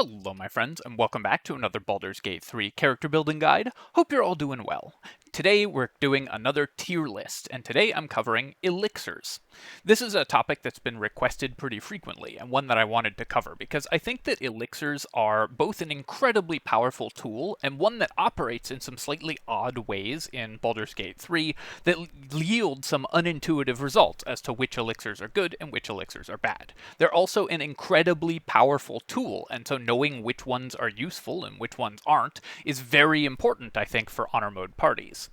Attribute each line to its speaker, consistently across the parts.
Speaker 1: Hello my friends, and welcome back to another Baldur's Gate 3 character building guide. Hope you're all doing well. Today we're doing another tier list, and today I'm covering Elixirs. This is a topic that's been requested pretty frequently, and one that I wanted to cover, because I think that Elixirs are both an incredibly powerful tool, and one that operates in some slightly odd ways in Baldur's Gate 3 that yield some unintuitive results as to which elixirs are good and which elixirs are bad. They're also an incredibly powerful tool, and so knowing which ones are useful and which ones aren't is very important, I think, for honor mode parties.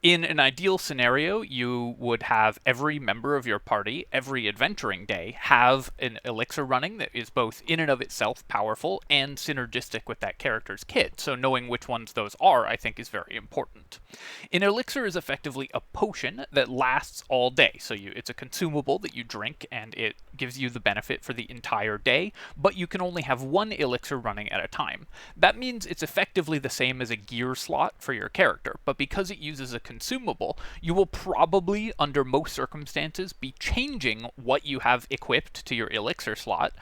Speaker 1: In an ideal scenario, you would have every member of your party, every adventuring day, have an elixir running that is both in and of itself powerful and synergistic with that character's kit, so knowing which ones those are, I think, is very important. An elixir is effectively a potion that lasts all day, so it's a consumable that you drink, and it gives you the benefit for the entire day, but you can only have one elixir running at a time. That means it's effectively the same as a gear slot for your character, but because it uses a consumable, you will probably, under most circumstances, be changing what you have equipped to your elixir slot,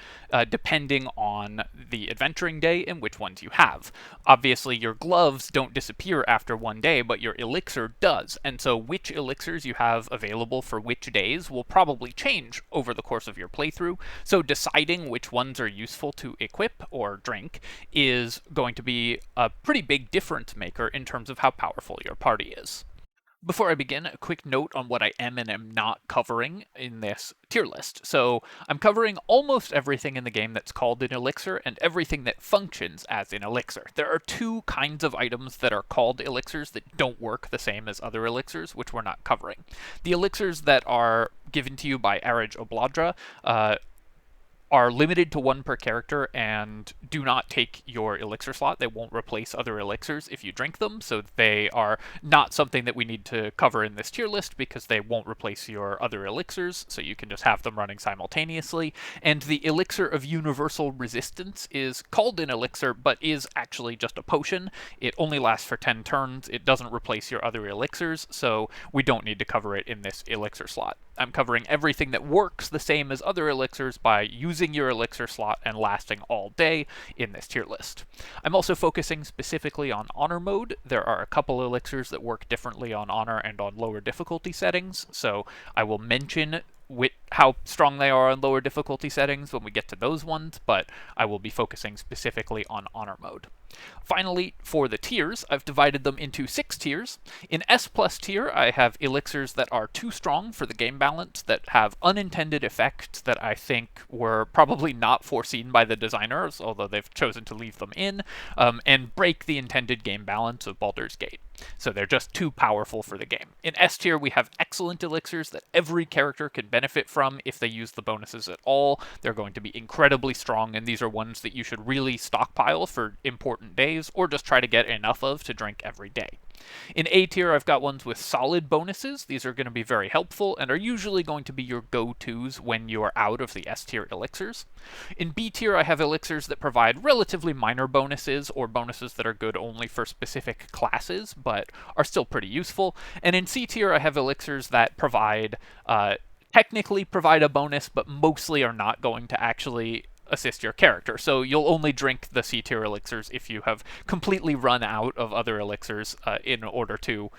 Speaker 1: depending on the adventuring day and which ones you have. Obviously, your gloves don't disappear after one day, but your elixir does, and so which elixirs you have available for which days will probably change over the course of your playthrough, so deciding which ones are useful to equip or drink is going to be a pretty big difference maker in terms of how powerful your party is. Before I begin, a quick note on what I am and am not covering in this tier list. So I'm covering almost everything in the game that's called an elixir and everything that functions as an elixir. There are two kinds of items that are called elixirs that don't work the same as other elixirs, which we're not covering. The elixirs that are given to you by Arage Obladra are limited to one per character and do not take your elixir slot. They won't replace other elixirs if you drink them, so they are not something that we need to cover in this tier list because they won't replace your other elixirs, so you can just have them running simultaneously. And the Elixir of Universal Resistance is called an elixir, but is actually just a potion. It only lasts for 10 turns. It doesn't replace your other elixirs, so we don't need to cover it in this elixir slot. I'm covering everything that works the same as other elixirs by using your elixir slot and lasting all day in this tier list. I'm also focusing specifically on honor mode. There are a couple elixirs that work differently on honor and on lower difficulty settings, so I will mention how strong they are on lower difficulty settings when we get to those ones, but I will be focusing specifically on honor mode. Finally, for the tiers, I've divided them into 6 tiers. In S+ tier, I have elixirs that are too strong for the game balance, that have unintended effects that I think were probably not foreseen by the designers, although they've chosen to leave them in, and break the intended game balance of Baldur's Gate. So they're just too powerful for the game. In S tier, we have excellent elixirs that every character can benefit from if they use the bonuses at all. They're going to be incredibly strong, and these are ones that you should really stockpile for important days, or just try to get enough of to drink every day. In A tier, I've got ones with solid bonuses. These are going to be very helpful and are usually going to be your go-tos when you are out of the S tier elixirs. In B tier, I have elixirs that provide relatively minor bonuses, or bonuses that are good only for specific classes, but are still pretty useful. And in C tier, I have elixirs that technically provide a bonus, but mostly are not going to actually assist your character. So you'll only drink the C tier elixirs if you have completely run out of other elixirs in order to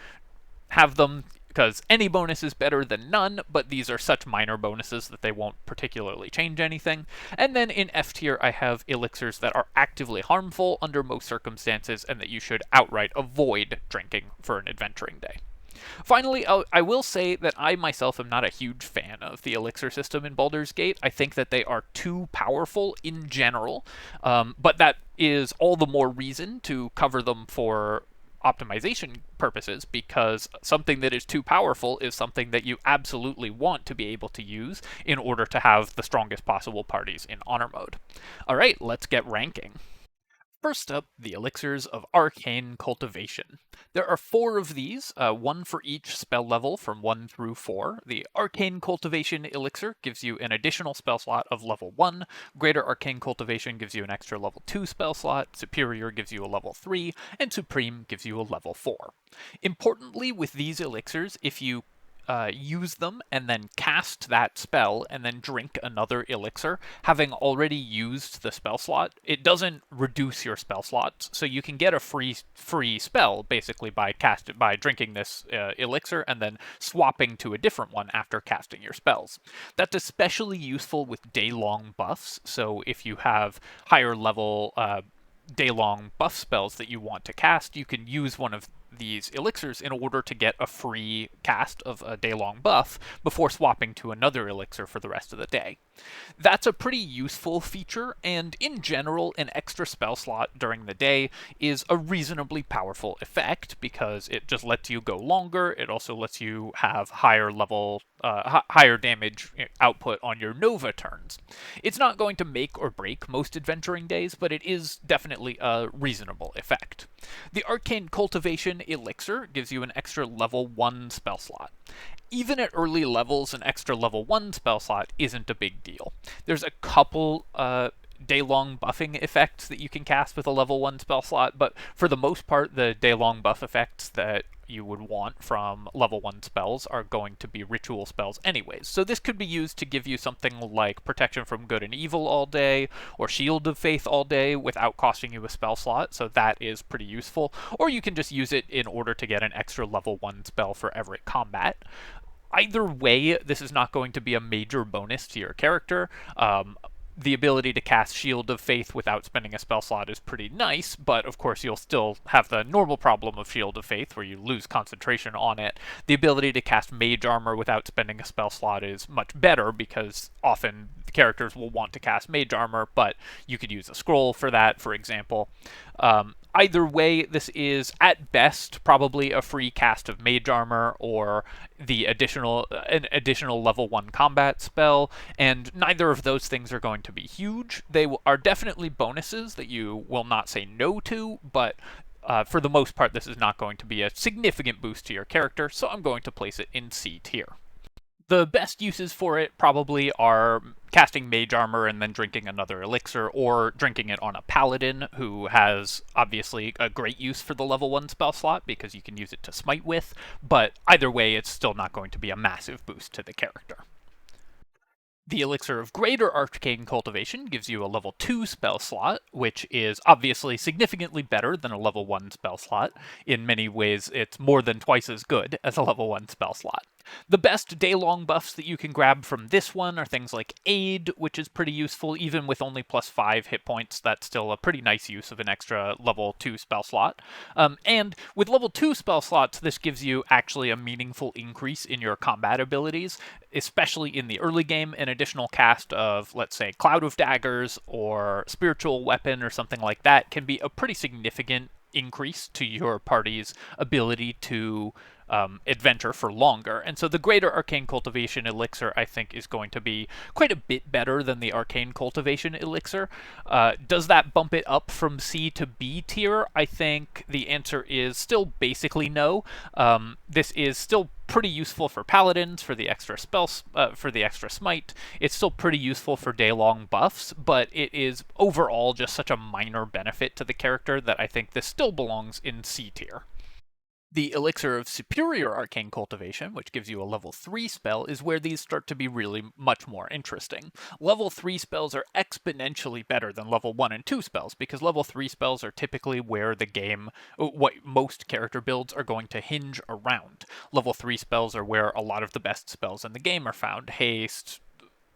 Speaker 1: have them, because any bonus is better than none, but these are such minor bonuses that they won't particularly change anything. And then in F tier, I have elixirs that are actively harmful under most circumstances and that you should outright avoid drinking for an adventuring day. Finally, I will say that I myself am not a huge fan of the elixir system in Baldur's Gate. I think that they are too powerful in general, but that is all the more reason to cover them for optimization purposes, because something that is too powerful is something that you absolutely want to be able to use in order to have the strongest possible parties in honor mode. All right, let's get ranking. First up, the elixirs of Arcane Cultivation. There are 4 of these, one for each spell level from 1 through 4. The Arcane Cultivation elixir gives you an additional spell slot of level 1, Greater Arcane Cultivation gives you an extra level 2 spell slot, Superior gives you a level 3, and Supreme gives you a level 4. Importantly, with these elixirs, if you use them and then cast that spell and then drink another elixir, having already used the spell slot, it doesn't reduce your spell slots. So you can get a free spell basically by drinking this elixir and then swapping to a different one after casting your spells. That's especially useful with day-long buffs. So if you have higher level day-long buff spells that you want to cast, you can use one of these elixirs in order to get a free cast of a day-long buff before swapping to another elixir for the rest of the day. That's a pretty useful feature, and in general, an extra spell slot during the day is a reasonably powerful effect because it just lets you go longer. It also lets you have higher level, higher damage output on your Nova turns. It's not going to make or break most adventuring days, but it is definitely a reasonable effect. The Arcane Cultivation Elixir gives you an extra level 1 spell slot. Even at early levels, an extra level 1 spell slot isn't a big deal. There's a couple day-long buffing effects that you can cast with a level 1 spell slot, but for the most part, the day-long buff effects that you would want from level 1 spells are going to be ritual spells anyways. So this could be used to give you something like Protection from Good and Evil all day, or Shield of Faith all day without costing you a spell slot, so that is pretty useful. Or you can just use it in order to get an extra level 1 spell for every combat. Either way, this is not going to be a major bonus to your character. The ability to cast Shield of Faith without spending a spell slot is pretty nice, but of course you'll still have the normal problem of Shield of Faith where you lose concentration on it. The ability to cast Mage Armor without spending a spell slot is much better because often characters will want to cast Mage Armor, but you could use a scroll for that, for example. Either way, this is at best probably a free cast of Mage Armor or an additional level 1 combat spell, and neither of those things are going to be huge. They are definitely bonuses that you will not say no to, but for the most part, this is not going to be a significant boost to your character, so I'm going to place it in C tier. The best uses for it probably are casting Mage Armor and then drinking another elixir, or drinking it on a Paladin who has obviously a great use for the level 1 spell slot because you can use it to smite with, but either way it's still not going to be a massive boost to the character. The Elixir of Greater Arcane Cultivation gives you a level 2 spell slot, which is obviously significantly better than a level 1 spell slot. In many ways, it's more than twice as good as a level 1 spell slot. The best day-long buffs that you can grab from this one are things like Aid, which is pretty useful. Even with only plus 5 hit points, that's still a pretty nice use of an extra level 2 spell slot. And with level 2 spell slots, this gives you actually a meaningful increase in your combat abilities, especially in the early game. An additional cast of, let's say, Cloud of Daggers or Spiritual Weapon or something like that can be a pretty significant increase to your party's ability to adventure for longer. And so the Greater Arcane Cultivation Elixir, I think, is going to be quite a bit better than the Arcane Cultivation Elixir. Does that bump it up from C to B tier? I think the answer is still basically no. This is still pretty useful for Paladins, for the extra spells, for the extra smite. It's still pretty useful for day-long buffs, but it is overall just such a minor benefit to the character that I think this still belongs in C tier. The Elixir of Superior Arcane Cultivation, which gives you a level 3 spell, is where these start to be really much more interesting. Level 3 spells are exponentially better than level 1 and 2 spells, because level 3 spells are typically where the game, what most character builds are going to hinge around. Level 3 spells are where a lot of the best spells in the game are found. Haste,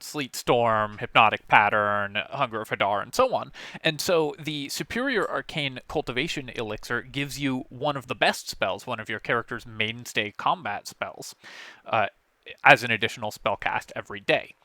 Speaker 1: Sleet Storm, Hypnotic Pattern, Hunger of Hadar, and so on. And so the Superior Arcane Cultivation Elixir gives you one of the best spells, one of your character's mainstay combat spells, as an additional spell cast every day.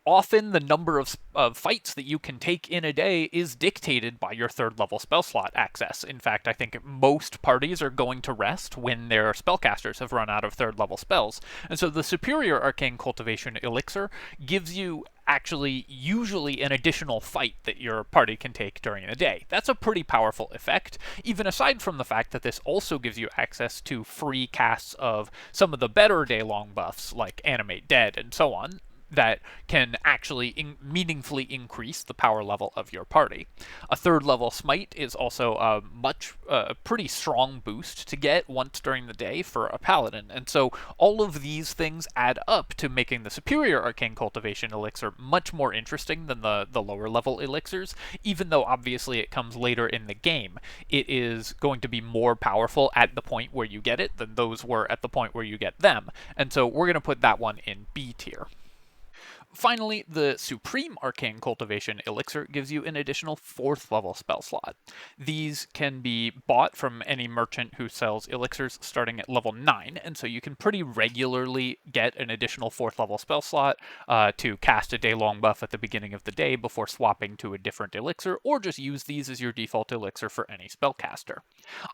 Speaker 1: Often the number of fights that you can take in a day is dictated by your 3rd level spell slot access. In fact, I think most parties are going to rest when their spellcasters have run out of 3rd level spells. And so the Superior Arcane Cultivation Elixir gives you actually usually an additional fight that your party can take during the day. That's a pretty powerful effect, even aside from the fact that this also gives you access to free casts of some of the better day-long buffs like Animate Dead and so on. that can actually meaningfully increase the power level of your party. A third level smite is also a pretty strong boost to get once during the day for a paladin, and so all of these things add up to making the superior Arcane Cultivation elixir much more interesting than the lower level elixirs, even though obviously it comes later in the game. It is going to be more powerful at the point where you get it than those were at the point where you get them, and so we're going to put that one in B tier. Finally, the Supreme Arcane Cultivation Elixir gives you an additional 4th level spell slot. These can be bought from any merchant who sells elixirs starting at level 9, and so you can pretty regularly get an additional 4th level spell slot to cast a day-long buff at the beginning of the day before swapping to a different elixir, or just use these as your default elixir for any spellcaster.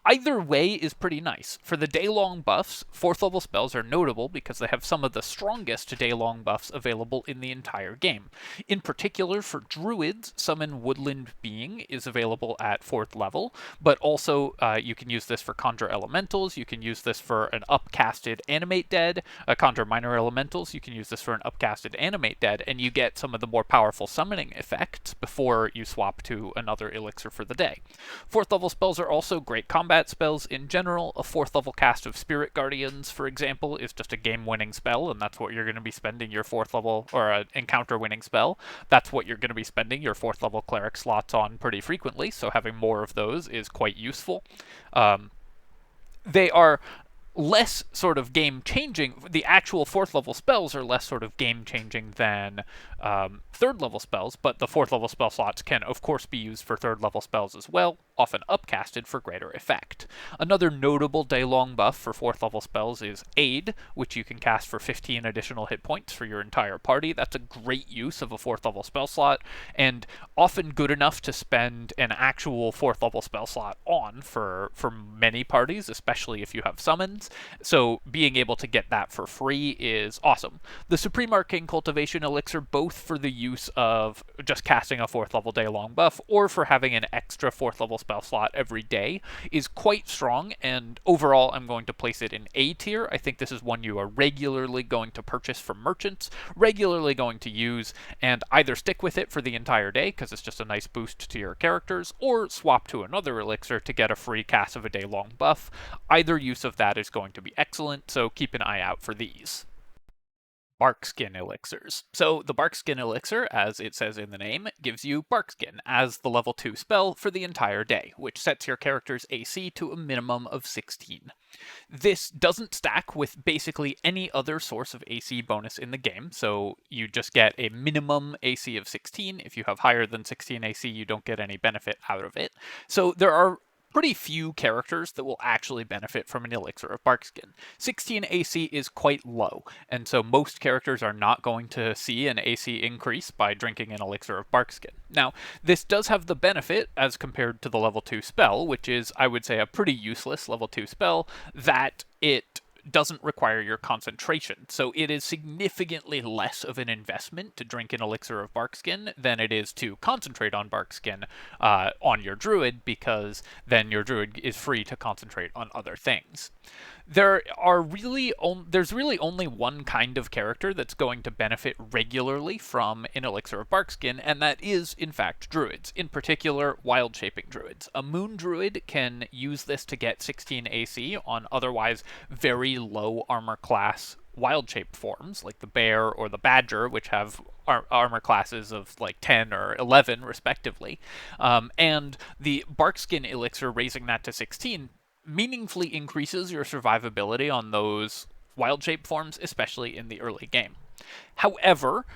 Speaker 1: Either way is pretty nice. For the day-long buffs, 4th level spells are notable because they have some of the strongest day-long buffs available in the entire game. In particular, for druids, Summon Woodland Being is available at 4th level, but also you can use this for Conjure Elementals, you can use this for an upcasted Animate Dead, Conjure Minor Elementals, you can use this for an upcasted Animate Dead, and you get some of the more powerful summoning effects before you swap to another elixir for the day. 4th level spells are also great combat spells in general. A 4th level cast of Spirit Guardians, for example, is just a game-winning spell, and that's what you're going to be spending your 4th level, or encounter-winning spell. That's what you're going to be spending your 4th level cleric slots on pretty frequently, so having more of those is quite useful. They are less sort of game-changing. The actual 4th level spells are less sort of game-changing than 3rd level spells, but the 4th level spell slots can of course be used for 3rd level spells as well, often upcasted for greater effect. Another notable day-long buff for 4th level spells is Aid, which you can cast for 15 additional hit points for your entire party. That's a great use of a 4th level spell slot, and often good enough to spend an actual 4th level spell slot on for many parties, especially if you have summons. So being able to get that for free is awesome. The Supreme Arcane Cultivation Elixir, both for the use of just casting a 4th level day-long buff or for having an extra 4th level spell slot every day, is quite strong, and overall I'm going to place it in A tier. I think this is one you are regularly going to purchase from merchants, regularly going to use, and either stick with it for the entire day because it's just a nice boost to your characters, or swap to another elixir to get a free cast of a day-long buff. Either use of that is going to be excellent, so keep an eye out for these. Barkskin elixirs. So the Barkskin elixir, as it says in the name, gives you Barkskin as the level 2 spell for the entire day, which sets your character's AC to a minimum of 16. This doesn't stack with basically any other source of AC bonus in the game, so you just get a minimum AC of 16. If you have higher than 16 AC, you don't get any benefit out of it. So there are pretty few characters that will actually benefit from an elixir of Barkskin. 16 AC is quite low, and so most characters are not going to see an AC increase by drinking an elixir of Barkskin. Now, this does have the benefit, as compared to the level 2 spell, which is, I would say, a pretty useless level 2 spell, that it doesn't require your concentration. So it is significantly less of an investment to drink an elixir of Barkskin than it is to concentrate on Barkskin on your druid, because then your druid is free to concentrate on other things. There's really only one kind of character that's going to benefit regularly from an elixir of Barkskin, and that is, in fact, druids. In particular, wild-shaping druids. A moon druid can use this to get 16 AC on otherwise very low armor class wild-shaped forms, like the bear or the badger, which have armor classes of like 10 or 11, respectively. And the Barkskin elixir, raising that to 16, meaningfully increases your survivability on those wild-shaped forms, especially in the early game. However,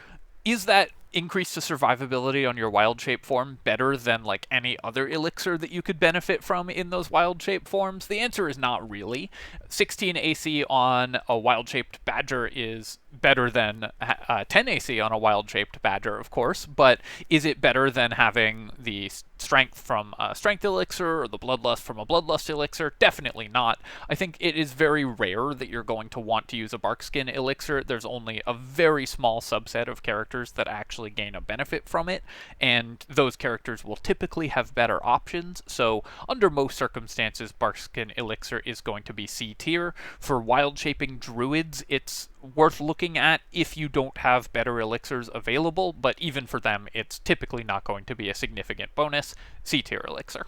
Speaker 1: is that increase to survivability on your wild-shaped form better than like any other elixir that you could benefit from in those wild-shaped forms? The answer is not really. 16 AC on a wild-shaped badger is better than 10 AC on a wild-shaped badger, of course, but is it better than having the strength from a strength elixir or the bloodlust from a bloodlust elixir? Definitely not. I think it is very rare that you're going to want to use a Barkskin elixir. There's only a very small subset of characters that actually gain a benefit from it, and those characters will typically have better options, so under most circumstances, Barkskin elixir is going to be C tier. For wild-shaping druids, it's worth looking looking at if you don't have better elixirs available, but even for them, it's typically not going to be a significant bonus. C tier elixir.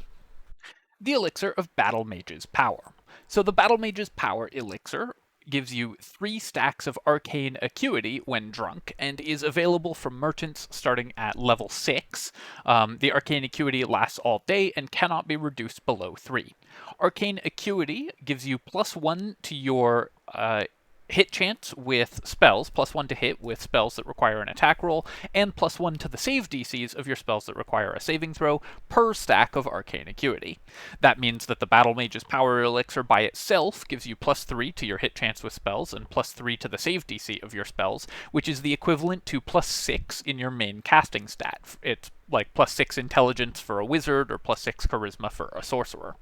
Speaker 1: The Elixir of Battle Mage's Power. So the Battle Mage's Power elixir gives you 3 stacks of Arcane Acuity when drunk, and is available from merchants starting at level 6. The Arcane Acuity lasts all day and cannot be reduced below 3. Arcane Acuity gives you +1 to your hit chance with spells, +1 to hit with spells that require an attack roll, and +1 to the save DCs of your spells that require a saving throw per stack of Arcane Acuity. That means that the Battle Mage's Power Elixir by itself gives you +3 to your hit chance with spells, and +3 to the save DC of your spells, which is the equivalent to +6 in your main casting stat. It's like +6 intelligence for a wizard, or +6 charisma for a sorcerer.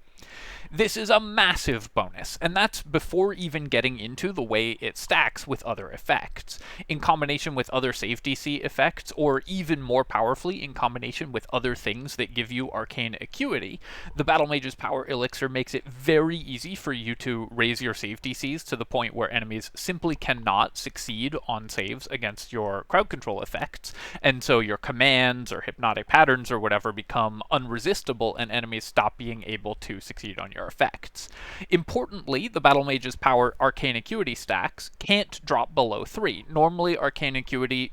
Speaker 1: This is a massive bonus, and that's before even getting into the way it stacks with other effects. In combination with other save DC effects, or even more powerfully in combination with other things that give you Arcane Acuity, the Battle Mage's Power Elixir makes it very easy for you to raise your save DCs to the point where enemies simply cannot succeed on saves against your crowd control effects, and so your commands or hypnotic patterns or whatever become unresistible, and enemies stop being able to succeed on your effects. Importantly, the Battle Mage's Power Arcane Acuity stacks can't drop below 3. Normally, Arcane Acuity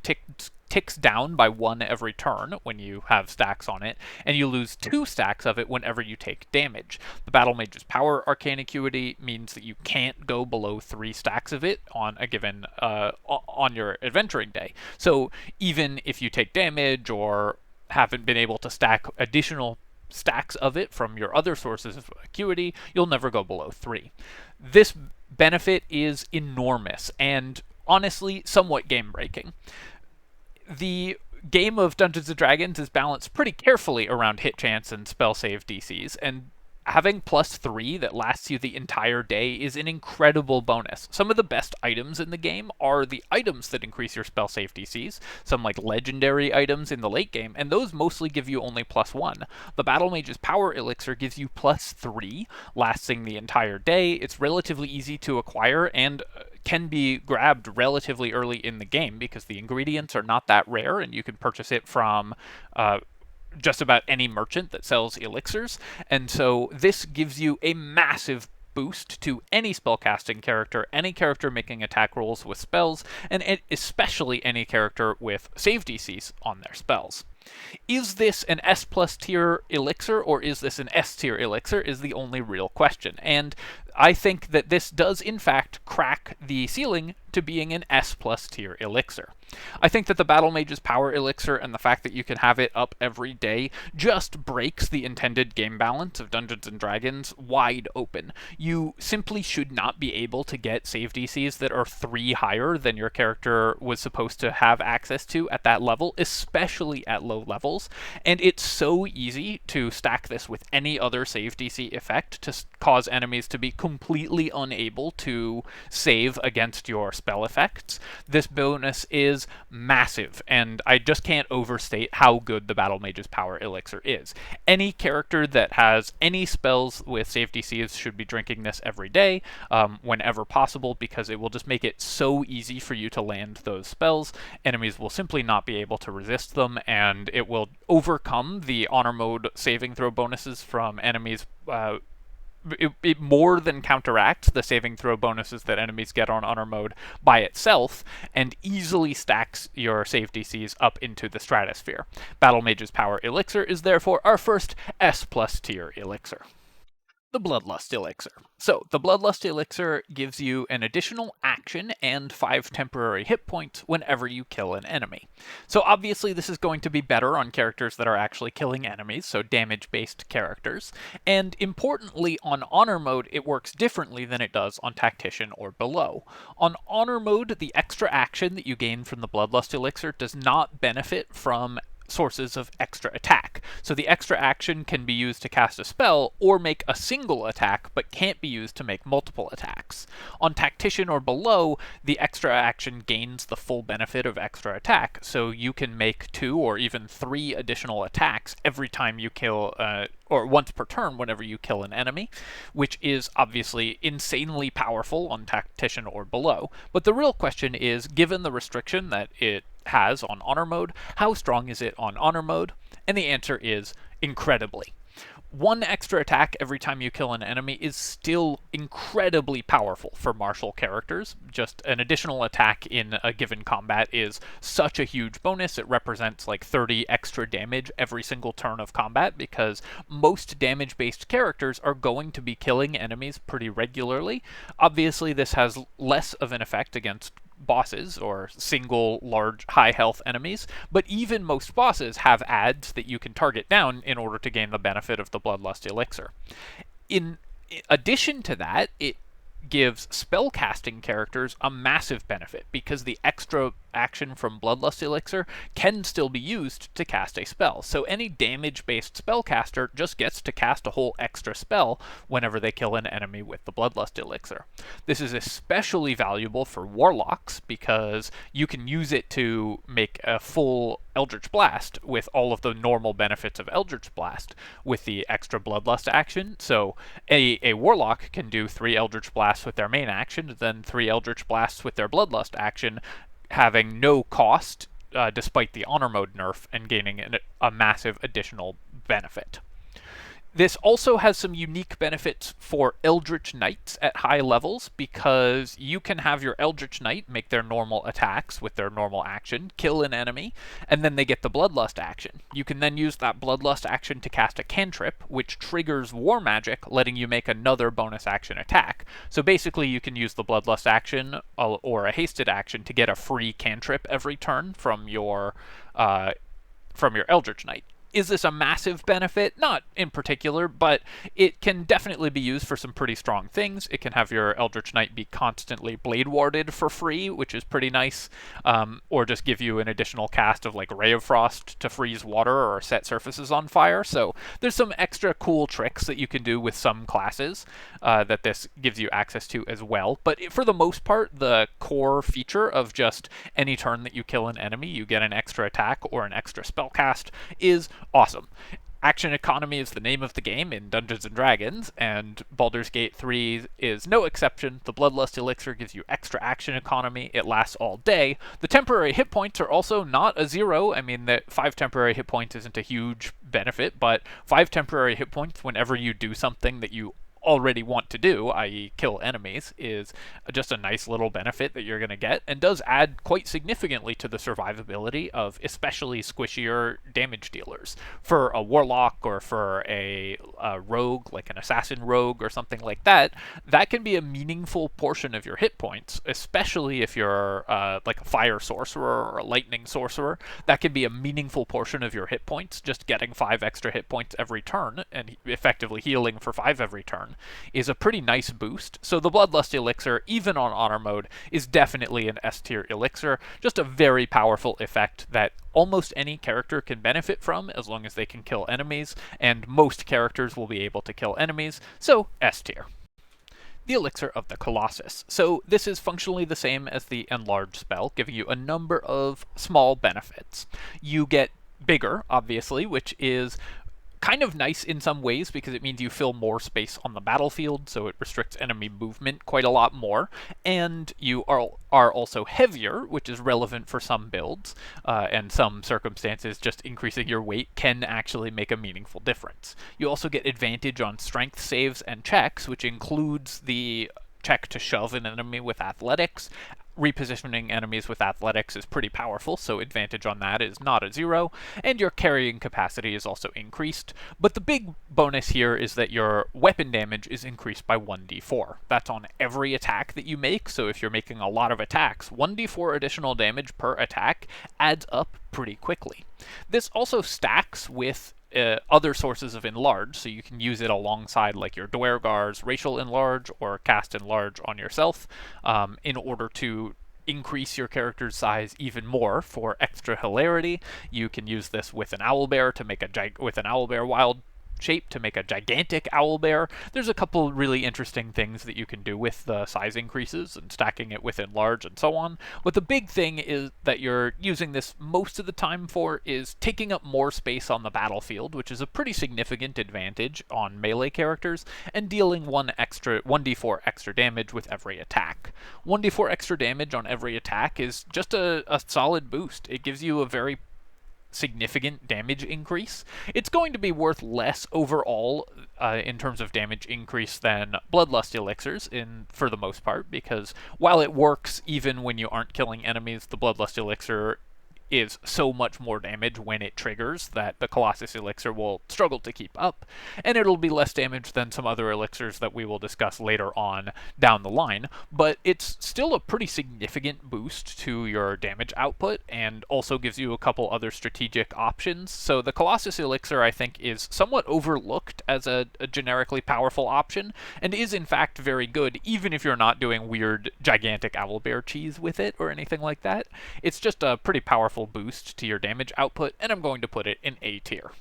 Speaker 1: ticks down by 1 every turn when you have stacks on it, and you lose 2 stacks of it whenever you take damage. The Battle Mage's Power Arcane Acuity means that you can't go below 3 stacks of it on a given on your adventuring day. So even if you take damage or haven't been able to stack additional stacks of it from your other sources of acuity, you'll never go below 3. This benefit is enormous and honestly somewhat game-breaking. The game of Dungeons & Dragons is balanced pretty carefully around hit chance and spell save DCs, and having +3 that lasts you the entire day is an incredible bonus. Some of the best items in the game are the items that increase your spell save DCs, some like legendary items in the late game, and those mostly give you only +1. The Battle Mage's Power Elixir gives you +3, lasting the entire day. It's relatively easy to acquire and can be grabbed relatively early in the game because the ingredients are not that rare, and you can purchase it from just about any merchant that sells elixirs, and so this gives you a massive boost to any spellcasting character, any character making attack rolls with spells, and especially any character with save DCs on their spells. Is this an S+ tier elixir, or is this an S tier elixir, is the only real question, and I think that this does in fact crack the ceiling to being an S+ tier elixir. I think that the Battle Mage's Power Elixir and the fact that you can have it up every day just breaks the intended game balance of Dungeons & Dragons wide open. You simply should not be able to get save DCs that are 3 higher than your character was supposed to have access to at that level, especially at low levels, and it's so easy to stack this with any other save DC effect to cause enemies to be completely unable to save against your spell effects. This bonus is massive, and I just can't overstate how good the Battle Mage's Power Elixir is. Any character that has any spells with save DCs should be drinking this every day, whenever possible, because it will just make it so easy for you to land those spells. Enemies will simply not be able to resist them, and it will overcome the honor mode saving throw bonuses from enemies. It more than counteracts the saving throw bonuses that enemies get on honor mode by itself, and easily stacks your save DCs up into the stratosphere. Battle Mage's Power Elixir is therefore our first S+ tier elixir. The Bloodlust Elixir. So, the Bloodlust Elixir gives you an additional action and 5 temporary hit points whenever you kill an enemy. So obviously this is going to be better on characters that are actually killing enemies, so damage-based characters. And importantly, on Honor mode, it works differently than it does on Tactician or below. On Honor mode, the extra action that you gain from the Bloodlust Elixir does not benefit from sources of extra attack. So the extra action can be used to cast a spell or make a single attack, but can't be used to make multiple attacks. On Tactician or below, the extra action gains the full benefit of extra attack, so you can make 2 or even 3 additional attacks every time you kill, or once per turn whenever you kill an enemy, which is obviously insanely powerful on Tactician or below. But the real question is, given the restriction that it has on Honor Mode, how strong is it on Honor Mode? And the answer is incredibly. 1 extra attack every time you kill an enemy is still incredibly powerful for martial characters. Just an additional attack in a given combat is such a huge bonus. It represents like 30 extra damage every single turn of combat, because most damage-based characters are going to be killing enemies pretty regularly. Obviously, this has less of an effect against bosses or single large high health enemies, but even most bosses have adds that you can target down in order to gain the benefit of the Bloodlust Elixir. In addition to that, it gives spellcasting characters a massive benefit, because the extra action from Bloodlust Elixir can still be used to cast a spell. So any damage-based spellcaster just gets to cast a whole extra spell whenever they kill an enemy with the Bloodlust Elixir. This is especially valuable for Warlocks, because you can use it to make a full Eldritch Blast with all of the normal benefits of Eldritch Blast with the extra Bloodlust action. So a Warlock can do 3 Eldritch Blasts with their main action, then 3 Eldritch Blasts with their Bloodlust action, having no cost despite the Honor Mode nerf, and gaining a massive additional benefit. This also has some unique benefits for Eldritch Knights at high levels, because you can have your Eldritch Knight make their normal attacks with their normal action, kill an enemy, and then they get the Bloodlust action. You can then use that Bloodlust action to cast a cantrip, which triggers War Magic, letting you make another bonus action attack. So basically you can use the Bloodlust action or a hasted action to get a free cantrip every turn from your Eldritch Knight. Is this a massive benefit? Not in particular, but it can definitely be used for some pretty strong things. It can have your Eldritch Knight be constantly blade warded for free, which is pretty nice, or just give you an additional cast of like Ray of Frost to freeze water or set surfaces on fire. So there's some extra cool tricks that you can do with some classes that this gives you access to as well. But for the most part, the core feature of just any turn that you kill an enemy, you get an extra attack or an extra spell cast is awesome. Action economy is the name of the game in Dungeons & Dragons, and Baldur's Gate 3 is no exception. The Bloodlust Elixir gives you extra action economy. It lasts all day. The temporary hit points are also not a 0. I mean, that 5 temporary hit points isn't a huge benefit, but 5 temporary hit points whenever you do something that you already want to do, i.e. kill enemies, is just a nice little benefit that you're going to get, and does add quite significantly to the survivability of especially squishier damage dealers. For a Warlock or for a rogue, like an Assassin Rogue or something like that, that can be a meaningful portion of your hit points, especially if you're like a Fire Sorcerer or a Lightning Sorcerer. That can be a meaningful portion of your hit points. Just getting 5 extra hit points every turn, and effectively healing for 5 every turn, is a pretty nice boost. So the Bloodlust Elixir, even on Honor Mode, is definitely an S-tier elixir. Just a very powerful effect that almost any character can benefit from as long as they can kill enemies, and most characters will be able to kill enemies, so S-tier. The Elixir of the Colossus. So this is functionally the same as the Enlarge spell, giving you a number of small benefits. You get bigger, obviously, which is kind of nice in some ways because it means you fill more space on the battlefield, so it restricts enemy movement quite a lot more. And you are also heavier, which is relevant for some builds, and some circumstances just increasing your weight can actually make a meaningful difference. You also get advantage on strength saves and checks, which includes the check to shove an enemy with athletics. Repositioning enemies with athletics is pretty powerful, so advantage on that is not a 0, and your carrying capacity is also increased. But the big bonus here is that your weapon damage is increased by 1d4. That's on every attack that you make, so if you're making a lot of attacks, 1d4 additional damage per attack adds up pretty quickly. This also stacks with other sources of Enlarge, so you can use it alongside like your Dwergar's Racial Enlarge or Cast Enlarge on yourself in order to increase your character's size even more for extra hilarity. You can use this with an owlbear to make with an owlbear wild shape to make a gigantic owlbear. There's a couple really interesting things that you can do with the size increases and stacking it with enlarge and so on. But the big thing is that you're using this most of the time for is taking up more space on the battlefield, which is a pretty significant advantage on melee characters, and dealing 1d4 extra damage with every attack. 1d4 extra damage on every attack is just a solid boost. It gives you a very significant damage increase. It's going to be worth less overall in terms of damage increase than Bloodlust elixirs for the most part, because while it works even when you aren't killing enemies, the Bloodlust elixir is so much more damage when it triggers that the Colossus elixir will struggle to keep up, and it'll be less damage than some other elixirs that we will discuss later on down the line, but it's still a pretty significant boost to your damage output and also gives you a couple other strategic options. So the Colossus elixir, I think, is somewhat overlooked as a generically powerful option, and is in fact very good, even if you're not doing weird gigantic owlbear cheese with it or anything like that. It's just a pretty powerful boost to your damage output, and I'm going to put it in A tier.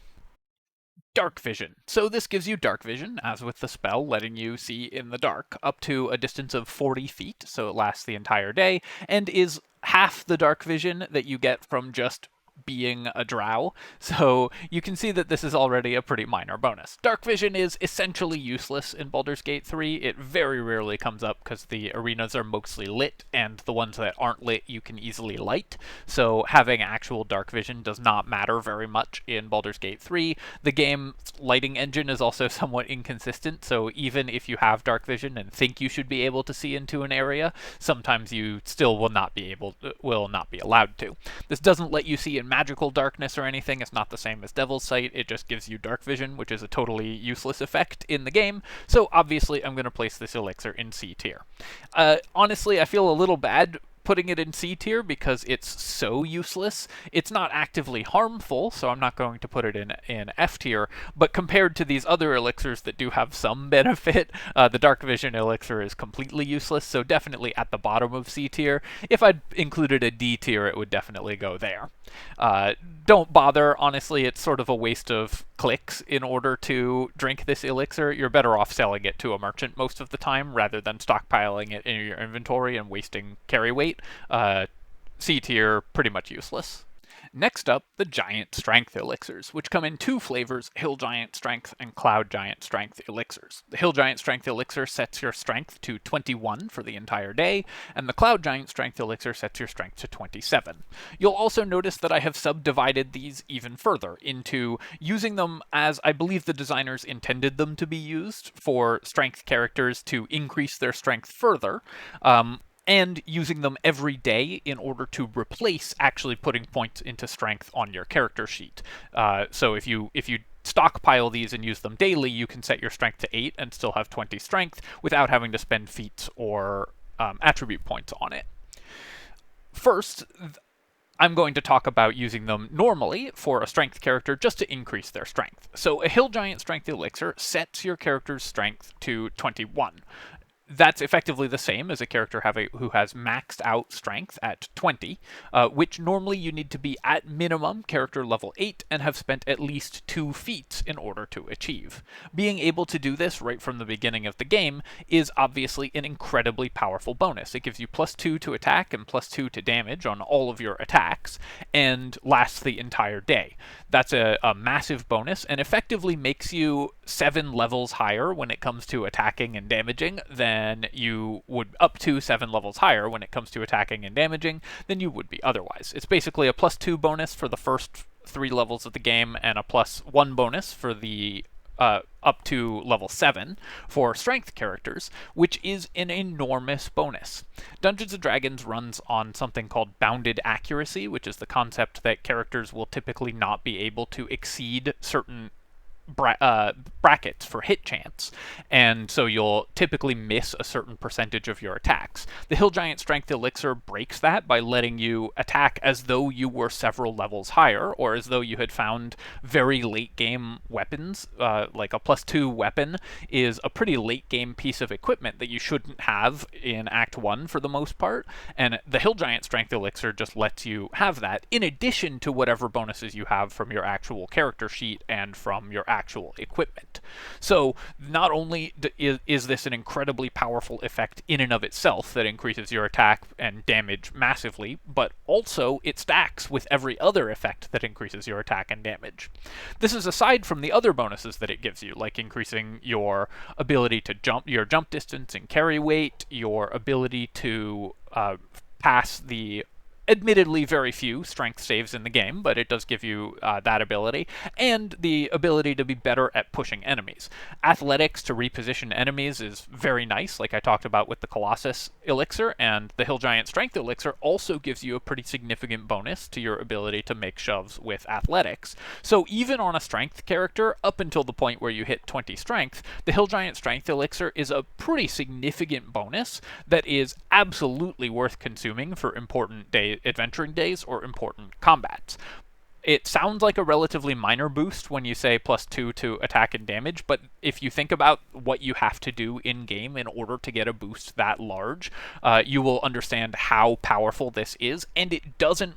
Speaker 1: Darkvision. So this gives you Darkvision, as with the spell, letting you see in the dark, up to a distance of 40 feet, so it lasts the entire day, and is half the Darkvision that you get from just being a drow, so you can see that this is already a pretty minor bonus. Darkvision is essentially useless in Baldur's Gate 3. It very rarely comes up because the arenas are mostly lit, and the ones that aren't lit you can easily light, so having actual Darkvision does not matter very much in Baldur's Gate 3. The game's lighting engine is also somewhat inconsistent, so even if you have Darkvision and think you should be able to see into an area, sometimes you still will not be allowed to. This doesn't let you see in magical darkness or anything. It's not the same as Devil's Sight. It just gives you dark vision, which is a totally useless effect in the game. So obviously I'm going to place this elixir in C tier. Honestly, I feel a little bad putting it in C tier because it's so useless. It's not actively harmful, so I'm not going to put it in F tier, but compared to these other elixirs that do have some benefit, the Dark Vision elixir is completely useless, so definitely at the bottom of C tier. If I'd included a D tier, it would definitely go there. Don't bother, honestly, it's sort of a waste of clicks in order to drink this elixir. You're better off selling it to a merchant most of the time rather than stockpiling it in your inventory and wasting carry weight. C tier, pretty much useless. Next up, the Giant Strength Elixirs, which come in two flavors, Hill Giant Strength and Cloud Giant Strength Elixirs. The Hill Giant Strength Elixir sets your strength to 21 for the entire day, and the Cloud Giant Strength Elixir sets your strength to 27. You'll also notice that I have subdivided these even further into using them as I believe the designers intended them to be used for strength characters to increase their strength further, and using them every day in order to replace actually putting points into strength on your character sheet. So if you stockpile these and use them daily, you can set your strength to 8 and still have 20 strength without having to spend feats or attribute points on it. First, I'm going to talk about using them normally for a strength character just to increase their strength. So a Hill Giant Strength Elixir sets your character's strength to 21. That's effectively the same as a character who has maxed out strength at 20, which normally you need to be at minimum character level 8 and have spent at least 2 feats in order to achieve. Being able to do this right from the beginning of the game is obviously an incredibly powerful bonus. It gives you +2 to attack and +2 to damage on all of your attacks, and lasts the entire day. That's a massive bonus, and effectively makes you 7 levels higher when it comes to attacking and damaging than you would, up to 7 levels higher when it comes to attacking and damaging than you would be otherwise. It's basically a +2 bonus for the first 3 levels of the game and a +1 bonus for the up to level 7 for strength characters, which is an enormous bonus. Dungeons & Dragons runs on something called bounded accuracy, which is the concept that characters will typically not be able to exceed certain brackets for hit chance, and so you'll typically miss a certain percentage of your attacks. The Hill Giant Strength Elixir breaks that by letting you attack as though you were several levels higher, or as though you had found very late game weapons. Like a +2 weapon is a pretty late game piece of equipment that you shouldn't have in Act 1 for the most part, and the Hill Giant Strength Elixir just lets you have that, in addition to whatever bonuses you have from your actual character sheet and from your actual equipment. So not only is this an incredibly powerful effect in and of itself that increases your attack and damage massively, but also it stacks with every other effect that increases your attack and damage. This is aside from the other bonuses that it gives you, like increasing your ability to your jump distance and carry weight, your ability to pass the admittedly very few strength saves in the game, but it does give you that ability, and the ability to be better at pushing enemies. Athletics to reposition enemies is very nice, like I talked about with the Colossus Elixir, and the Hill Giant Strength Elixir also gives you a pretty significant bonus to your ability to make shoves with athletics. So even on a strength character, up until the point where you hit 20 strength, the Hill Giant Strength Elixir is a pretty significant bonus that is absolutely worth consuming for important adventuring days or important combats. It sounds like a relatively minor boost when you say +2 to attack and damage, but if you think about what you have to do in-game in order to get a boost that large, you will understand how powerful this is, and it doesn't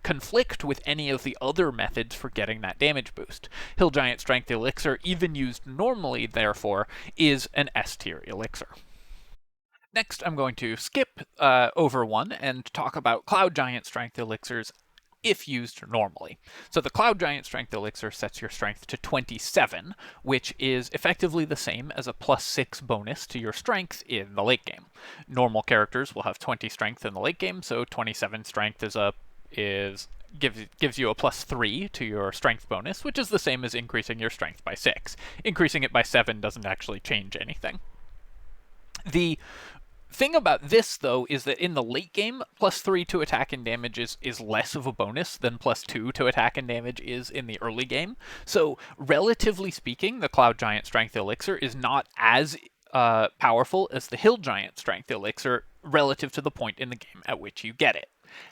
Speaker 1: conflict with any of the other methods for getting that damage boost. Hill Giant Strength Elixir, even used normally, therefore, is an S-tier elixir. Next, I'm going to skip over one and talk about Cloud Giant Strength Elixirs if used normally. So the Cloud Giant Strength Elixir sets your strength to 27, which is effectively the same as a +6 bonus to your strength in the late game. Normal characters will have 20 strength in the late game, so 27 strength gives you a +3 to your strength bonus, which is the same as increasing your strength by 6. Increasing it by 7 doesn't actually change anything. The thing about this, though, is that in the late game, +3 to attack and damage is less of a bonus than +2 to attack and damage is in the early game. So, relatively speaking, the Cloud Giant Strength Elixir is not as powerful as the Hill Giant Strength Elixir relative to the point in the game at which you get it.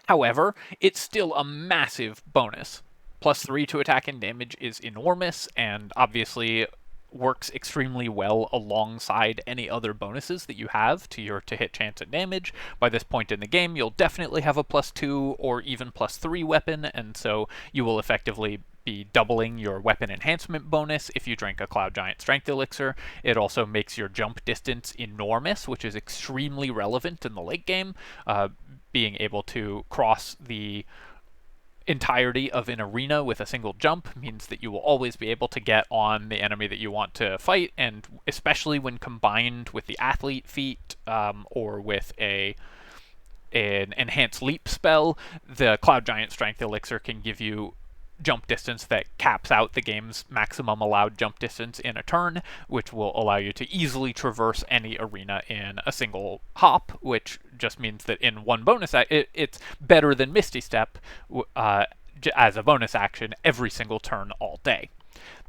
Speaker 1: However, it's still a massive bonus. +3 to attack and damage is enormous, and obviously works extremely well alongside any other bonuses that you have to hit chance and damage. By this point in the game, you'll definitely have a +2 or even +3 weapon, and so you will effectively be doubling your weapon enhancement bonus if you drink a Cloud Giant Strength Elixir. It also makes your jump distance enormous, which is extremely relevant in the late game. Being able to cross the entirety of an arena with a single jump means that you will always be able to get on the enemy that you want to fight, and especially when combined with the athlete feat or with an enhanced leap spell, the Cloud Giant Strength Elixir can give you jump distance that caps out the game's maximum allowed jump distance in a turn, which will allow you to easily traverse any arena in a single hop, which just means that in one bonus it's better than Misty Step as a bonus action every single turn all day.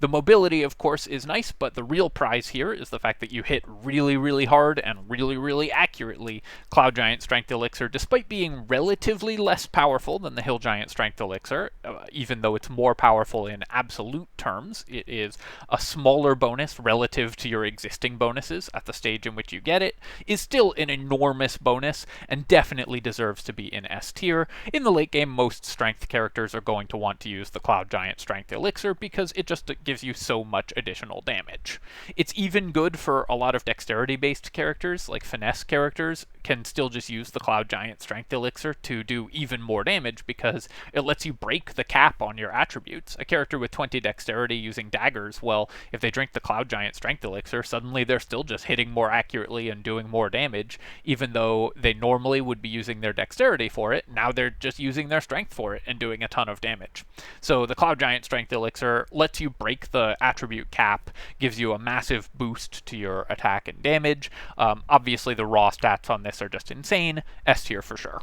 Speaker 1: The mobility, of course, is nice, but the real prize here is the fact that you hit really, really hard and really, really accurately Cloud Giant Strength Elixir, despite being relatively less powerful than the Hill Giant Strength Elixir. Even though it's more powerful in absolute terms, it is a smaller bonus relative to your existing bonuses at the stage in which you get it, is still an enormous bonus, and definitely deserves to be in S tier. In the late game, most strength characters are going to want to use the Cloud Giant Strength Elixir because it just gives you so much additional damage. It's even good for a lot of dexterity-based characters, like finesse characters can still just use the Cloud Giant Strength Elixir to do even more damage because it lets you break the cap on your attributes. A character with 20 dexterity using daggers, well, if they drink the Cloud Giant Strength Elixir, suddenly they're still just hitting more accurately and doing more damage, even though they normally would be using their dexterity for it. Now they're just using their strength for it and doing a ton of damage. So the Cloud Giant Strength Elixir lets you break the attribute cap, gives you a massive boost to your attack and damage. Obviously the raw stats on this are just insane. S tier for sure.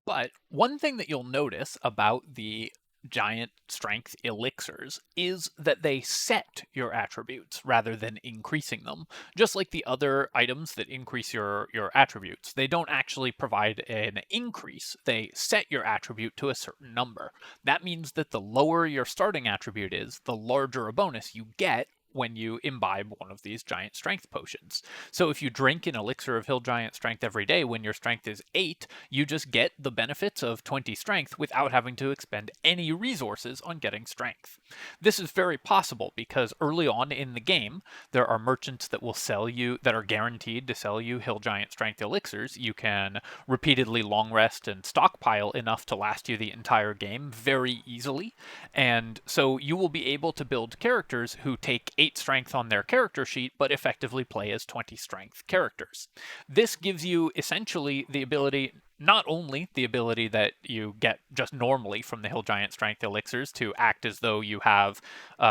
Speaker 1: But one thing that you'll notice about the giant strength elixirs is that they set your attributes rather than increasing them. Just like the other items that increase your attributes, they don't actually provide an increase. They set your attribute to a certain number. That means that the lower your starting attribute is, the larger a bonus you get when you imbibe one of these giant strength potions. So if you drink an elixir of hill giant strength every day when your strength is 8, you just get the benefits of 20 strength without having to expend any resources on getting strength. This is very possible because early on in the game, there are merchants that will sell you, that are guaranteed to sell you hill giant strength elixirs. You can repeatedly long rest and stockpile enough to last you the entire game very easily. And so you will be able to build characters who take 8 strength on their character sheet, but effectively play as 20 strength characters. This gives you essentially the ability, not only the ability that you get just normally from the Hill Giant Strength Elixirs to act as though you have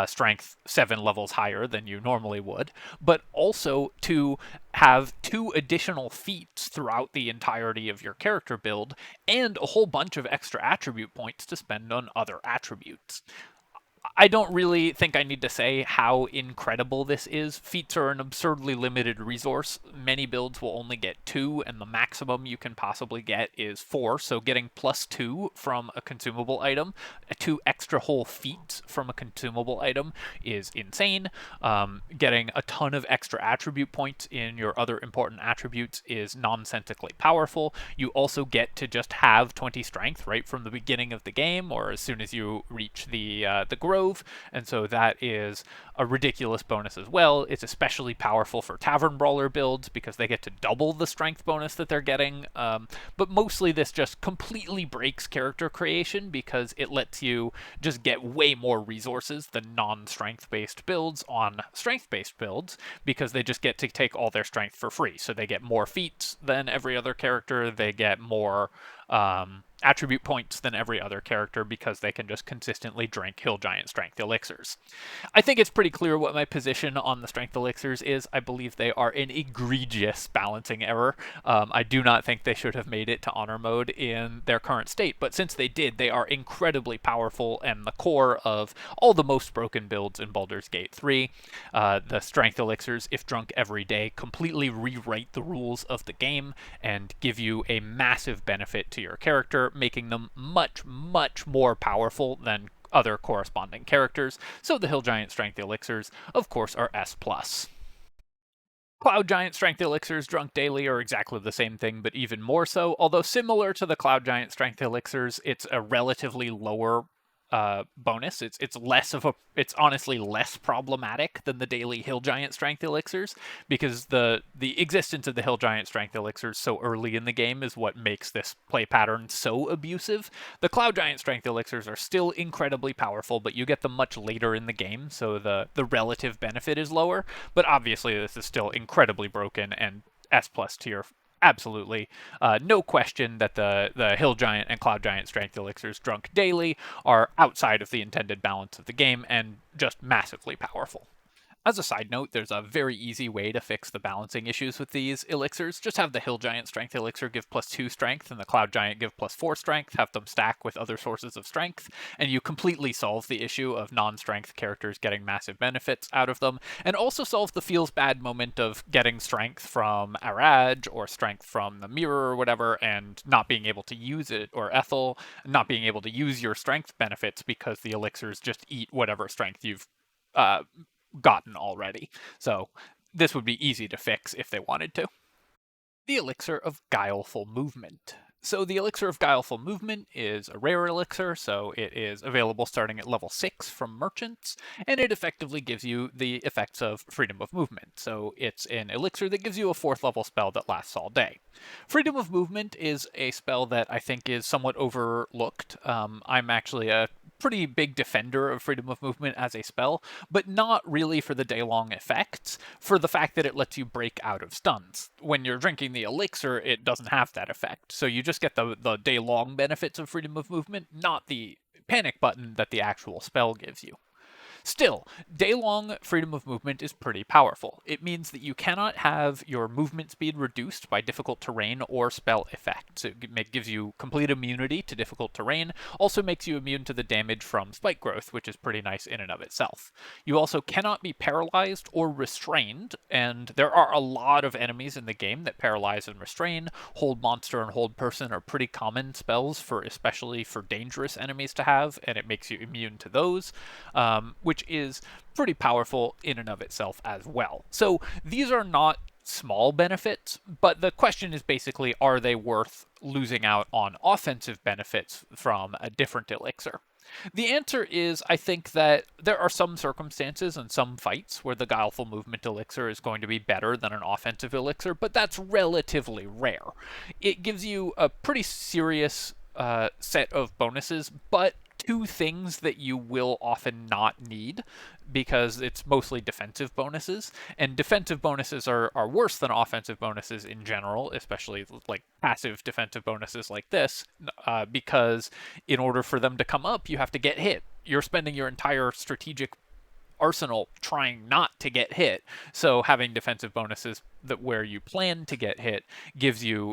Speaker 1: strength 7 levels higher than you normally would, but also to have 2 additional feats throughout the entirety of your character build, and a whole bunch of extra attribute points to spend on other attributes. I don't really think I need to say how incredible this is. Feats are an absurdly limited resource. Many builds will only get 2, and the maximum you can possibly get is 4. So getting +2 from a consumable item, 2 extra whole feats from a consumable item is insane. Getting a ton of extra attribute points in your other important attributes is nonsensically powerful. You also get to just have 20 strength right from the beginning of the game, or as soon as you reach the grove, and so that is a ridiculous bonus as well. It's especially powerful for tavern brawler builds because they get to double the strength bonus that they're getting, but mostly this just completely breaks character creation because it lets you just get way more resources than non-strength based builds on strength based builds because they just get to take all their strength for free. So they get more feats than every other character, they get more attribute points than every other character because they can just consistently drink Hill Giant Strength Elixirs. I think it's pretty clear what my position on the Strength Elixirs is. I believe they are an egregious balancing error. I do not think they should have made it to Honor Mode in their current state, but since they did, they are incredibly powerful and the core of all the most broken builds in Baldur's Gate 3. The Strength Elixirs, if drunk every day, completely rewrite the rules of the game and give you a massive benefit to your character, making them much, much more powerful than other corresponding characters. So the Hill Giant Strength Elixirs, of course, are S+. Cloud Giant Strength Elixirs drunk daily are exactly the same thing, but even more so. Although similar to the Cloud Giant Strength Elixirs, it's a relatively lower bonus. It's honestly less problematic than the daily Hill Giant Strength Elixirs because the existence of the Hill Giant Strength Elixirs so early in the game is what makes this play pattern so abusive. The Cloud Giant Strength Elixirs are still incredibly powerful, but you get them much later in the game, so the relative benefit is lower. But obviously, this is still incredibly broken and S+ tier. Absolutely. No question that the Hill Giant and Cloud Giant Strength Elixirs drunk daily are outside of the intended balance of the game and just massively powerful. As a side note, there's a very easy way to fix the balancing issues with these elixirs. Just have the Hill Giant Strength Elixir give +2 strength and the Cloud Giant give +4 strength, have them stack with other sources of strength, and you completely solve the issue of non-strength characters getting massive benefits out of them, and also solve the feels bad moment of getting strength from Araj or strength from the Mirror or whatever, and not being able to use it, or Ethel, not being able to use your strength benefits because the elixirs just eat whatever strength you've gotten already. So this would be easy to fix if they wanted to. The Elixir of Guileful Movement. So the Elixir of Guileful Movement is a rare elixir, so it is available starting at level 6 from merchants, and it effectively gives you the effects of Freedom of Movement. So it's an elixir that gives you a 4th level spell that lasts all day. Freedom of Movement is a spell that I think is somewhat overlooked. I'm actually a pretty big defender of Freedom of Movement as a spell, but not really for the day-long effects, for the fact that it lets you break out of stuns. When you're drinking the elixir, it doesn't have that effect, so you just get the day-long benefits of Freedom of Movement, not the panic button that the actual spell gives you. Still, day-long freedom of movement is pretty powerful. It means that you cannot have your movement speed reduced by difficult terrain or spell effects. It gives you complete immunity to difficult terrain, also makes you immune to the damage from spike growth, which is pretty nice in and of itself. You also cannot be paralyzed or restrained, and there are a lot of enemies in the game that paralyze and restrain. Hold monster and hold person are pretty common spells, especially for dangerous enemies to have, and it makes you immune to those, which is pretty powerful in and of itself as well. So these are not small benefits, but the question is basically, are they worth losing out on offensive benefits from a different elixir? The answer is, I think that there are some circumstances and some fights where the Guileful Movement elixir is going to be better than an offensive elixir, but that's relatively rare. It gives you a pretty serious set of bonuses, but two things that you will often not need because it's mostly defensive bonuses, and defensive bonuses are worse than offensive bonuses in general, especially like passive defensive bonuses like this, because in order for them to come up, you have to get hit. You're spending your entire strategic arsenal trying not to get hit, so having defensive bonuses that where you plan to get hit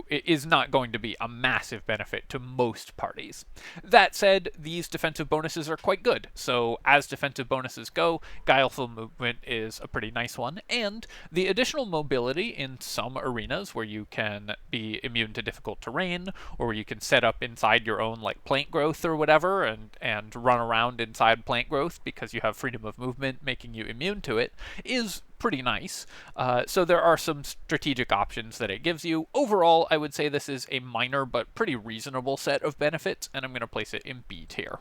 Speaker 1: is not going to be a massive benefit to most parties. That said, these defensive bonuses are quite good, so as defensive bonuses go, Guileful Movement is a pretty nice one, and the additional mobility in some arenas where you can be immune to difficult terrain, or where you can set up inside your own like plant growth or whatever, and run around inside plant growth because you have freedom of movement making you immune to it, is pretty nice. So there are some strategic options that it gives you. Overall, I would say this is a minor but pretty reasonable set of benefits, and I'm going to place it in B tier.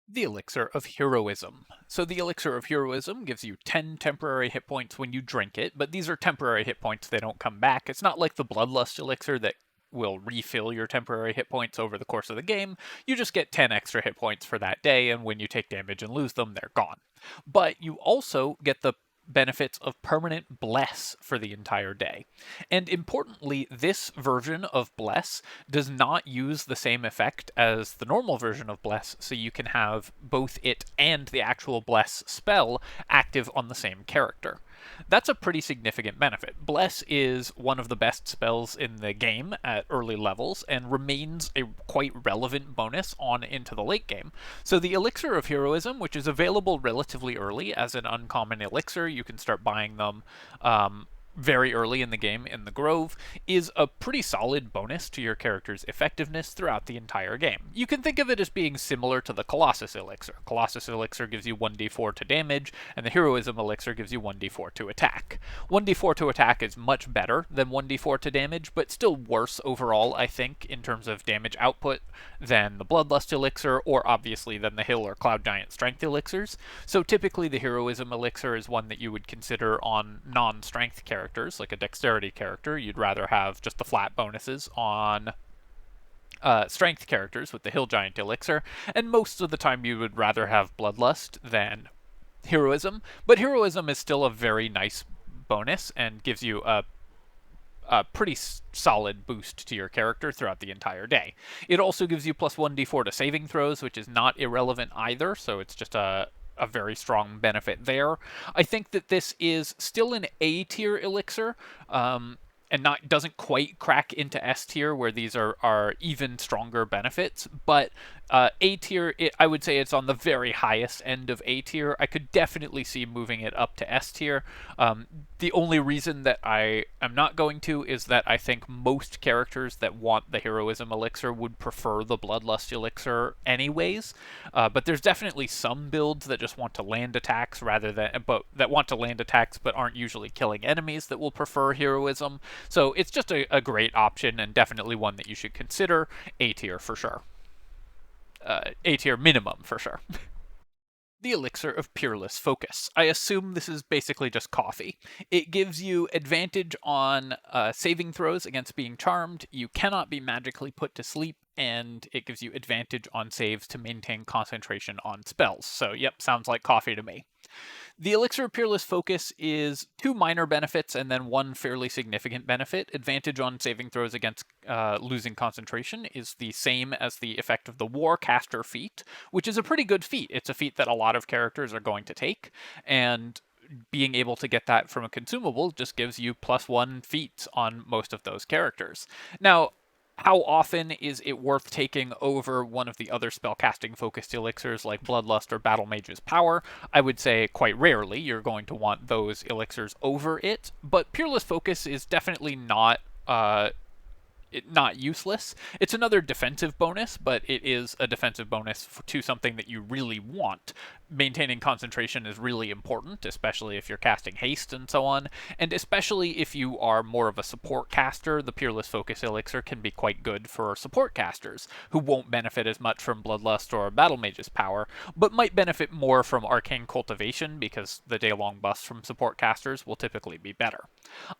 Speaker 1: The Elixir of Heroism. So the Elixir of Heroism gives you 10 temporary hit points when you drink it, but these are temporary hit points, they don't come back. It's not like the Bloodlust Elixir that will refill your temporary hit points over the course of the game. You just get 10 extra hit points for that day, and when you take damage and lose them, they're gone. But you also get the benefits of permanent Bless for the entire day. And importantly, this version of Bless does not use the same effect as the normal version of Bless, so you can have both it and the actual Bless spell active on the same character. That's a pretty significant benefit. Bless is one of the best spells in the game at early levels and remains a quite relevant bonus on into the late game. So the Elixir of Heroism, which is available relatively early as an uncommon elixir, you can start buying them very early in the game in the Grove, is a pretty solid bonus to your character's effectiveness throughout the entire game. You can think of it as being similar to the Colossus Elixir. Colossus Elixir gives you 1d4 to damage, and the Heroism Elixir gives you 1d4 to attack. 1d4 to attack is much better than 1d4 to damage, but still worse overall, I think, in terms of damage output than the Bloodlust Elixir, or obviously than the Hill or Cloud Giant Strength Elixirs. So typically the Heroism Elixir is one that you would consider on non-strength characters, like a dexterity character. You'd rather have just the flat bonuses on strength characters with the Hill Giant Elixir, and most of the time you would rather have Bloodlust than Heroism, but Heroism is still a very nice bonus and gives you a pretty solid boost to your character throughout the entire day. It also gives you plus 1d4 to saving throws, which is not irrelevant either, so it's just a very strong benefit there. I think that this is still an A tier elixir, and doesn't quite crack into S tier where these are even stronger benefits, but A tier, I would say it's on the very highest end of A tier. I could definitely see moving it up to S tier. The only reason that I am not going to is that I think most characters that want the Heroism Elixir would prefer the Bloodlust Elixir anyways, but there's definitely some builds that just want to land attacks but aren't usually killing enemies that will prefer Heroism. So it's just a great option and definitely one that you should consider. A tier for sure. A tier minimum for sure. The Elixir of Peerless Focus. I assume this is basically just coffee. It gives you advantage on saving throws against being charmed. You cannot be magically put to sleep, and it gives you advantage on saves to maintain concentration on spells. So, yep, sounds like coffee to me. The Elixir Peerless Focus is 2 minor benefits and then 1 fairly significant benefit. Advantage on saving throws against losing concentration is the same as the effect of the Warcaster feat, which is a pretty good feat. It's a feat that a lot of characters are going to take, and being able to get that from a consumable just gives you +1 feats on most of those characters. Now, how often is it worth taking over one of the other spellcasting focused elixirs like Bloodlust or Battle Mage's Power? I would say quite rarely you're going to want those elixirs over it, but Peerless Focus is definitely not not useless. It's another defensive bonus, but it is a defensive bonus to something that you really want. Maintaining concentration is really important, especially if you're casting haste and so on, and especially if you are more of a support caster, the Peerless Focus Elixir can be quite good for support casters, who won't benefit as much from Bloodlust or Battle Mage's Power, but might benefit more from Arcane Cultivation, because the day-long buffs from support casters will typically be better.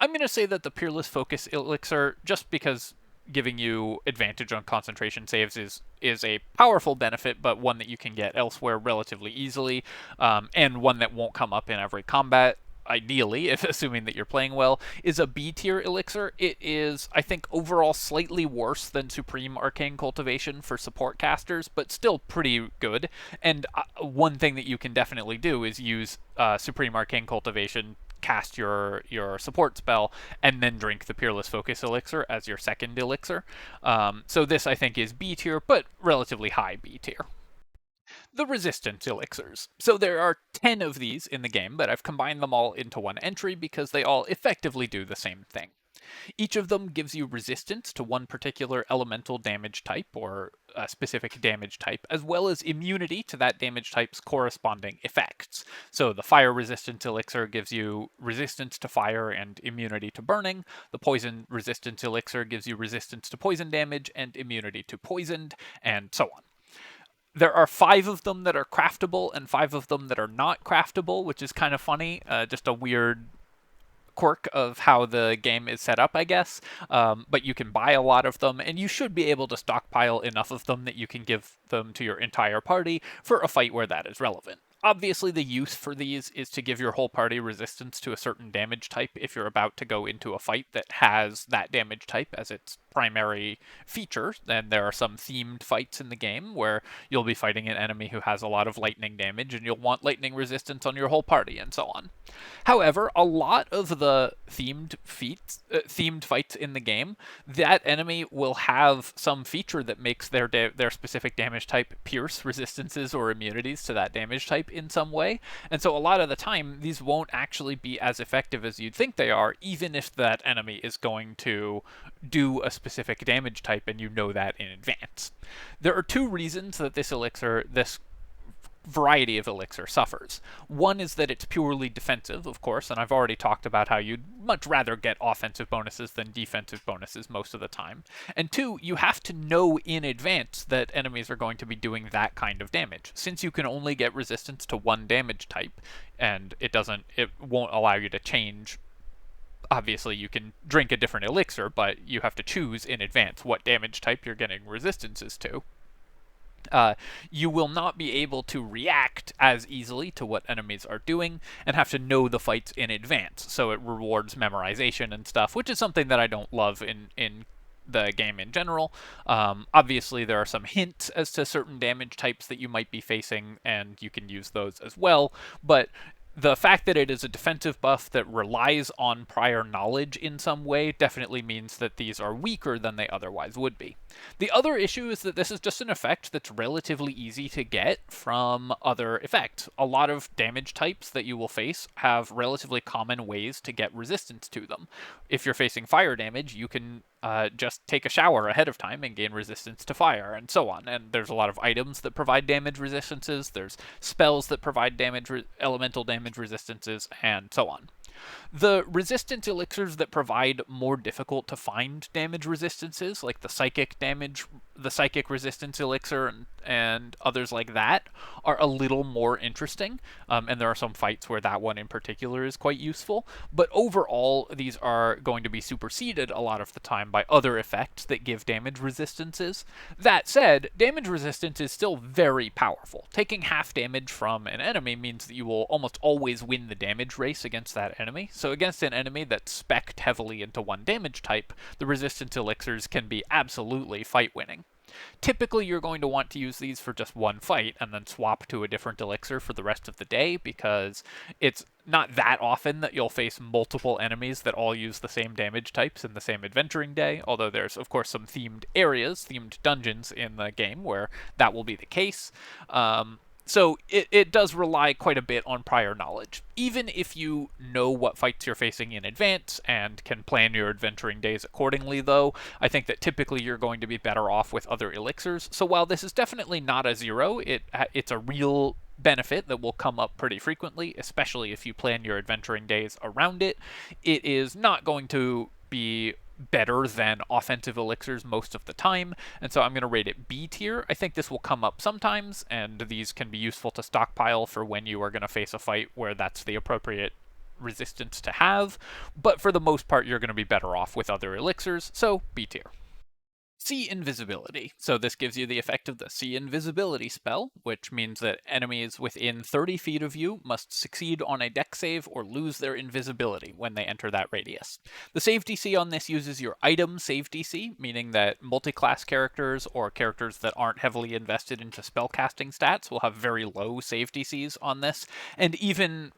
Speaker 1: I'm going to say that the Peerless Focus Elixir, just because giving you advantage on concentration saves is a powerful benefit, but one that you can get elsewhere relatively easily, and one that won't come up in every combat, ideally, if assuming that you're playing well, is a B tier elixir. It is, I think, overall slightly worse than Supreme Arcane Cultivation for support casters, but still pretty good. And one thing that you can definitely do is use Supreme Arcane Cultivation, cast your support spell, and then drink the Peerless Focus Elixir as your second elixir. So this, I think, is B tier, but relatively high B tier. The Resistance Elixirs. So there are 10 of these in the game, but I've combined them all into one entry because they all effectively do the same thing. Each of them gives you resistance to one particular elemental damage type, or a specific damage type, as well as immunity to that damage type's corresponding effects. So the Fire Resistance Elixir gives you resistance to fire and immunity to burning. The Poison Resistance Elixir gives you resistance to poison damage and immunity to poisoned, and so on. There are 5 of them that are craftable and 5 of them that are not craftable, which is kind of funny. Just a weird quirk of how the game is set up, I guess. But you can buy a lot of them, and you should be able to stockpile enough of them that you can give them to your entire party for a fight where that is relevant. Obviously, the use for these is to give your whole party resistance to a certain damage type if you're about to go into a fight that has that damage type as its primary feature. And there are some themed fights in the game where you'll be fighting an enemy who has a lot of lightning damage, and you'll want lightning resistance on your whole party, and so on. However, a lot of the themed fights in the game, that enemy will have some feature that makes their specific damage type pierce resistances or immunities to that damage type in some way. And so a lot of the time, these won't actually be as effective as you'd think they are, even if that enemy is going to do a specific damage type and you know that in advance. There are 2 reasons that this variety of elixir suffers. One is that it's purely defensive, of course, and I've already talked about how you'd much rather get offensive bonuses than defensive bonuses most of the time. And 2, you have to know in advance that enemies are going to be doing that kind of damage. Since you can only get resistance to one damage type, and it won't allow you to change. Obviously, you can drink a different elixir, but you have to choose in advance what damage type you're getting resistances to. You will not be able to react as easily to what enemies are doing and have to know the fights in advance, so it rewards memorization and stuff, which is something that I don't love in the game in general. Obviously, there are some hints as to certain damage types that you might be facing, and you can use those as well, but the fact that it is a defensive buff that relies on prior knowledge in some way definitely means that these are weaker than they otherwise would be. The other issue is that this is just an effect that's relatively easy to get from other effects. A lot of damage types that you will face have relatively common ways to get resistance to them. If you're facing fire damage, you can just take a shower ahead of time and gain resistance to fire, and so on. And there's a lot of items that provide damage resistances, there's spells that provide elemental damage resistances, and so on. The resistance elixirs that provide more difficult to find damage resistances, like the psychic damage the Psychic Resistance Elixir and others like that are a little more interesting, and there are some fights where that one in particular is quite useful. But overall, these are going to be superseded a lot of the time by other effects that give damage resistances. That said, damage resistance is still very powerful. Taking half damage from an enemy means that you will almost always win the damage race against that enemy. So against an enemy that's spec'd heavily into one damage type, the resistance elixirs can be absolutely fight-winning. Typically, you're going to want to use these for just one fight and then swap to a different elixir for the rest of the day, because it's not that often that you'll face multiple enemies that all use the same damage types in the same adventuring day, although there's, of course, some themed areas, themed dungeons in the game where that will be the case. So it does rely quite a bit on prior knowledge. Even if you know what fights you're facing in advance and can plan your adventuring days accordingly, though, I think that typically you're going to be better off with other elixirs. So while this is definitely not a zero, it's a real benefit that will come up pretty frequently, especially if you plan your adventuring days around it. It is not going to be better than offensive elixirs most of the time, and so I'm going to rate it B tier. I think this will come up sometimes, and these can be useful to stockpile for when you are going to face a fight where that's the appropriate resistance to have, but for the most part you're going to be better off with other elixirs, so B tier. See Invisibility. So this gives you the effect of the See Invisibility spell, which means that enemies within 30 feet of you must succeed on a dex save or lose their invisibility when they enter that radius. The save DC on this uses your item save DC, meaning that multi-class characters or characters that aren't heavily invested into spellcasting stats will have very low save DCs on this, and even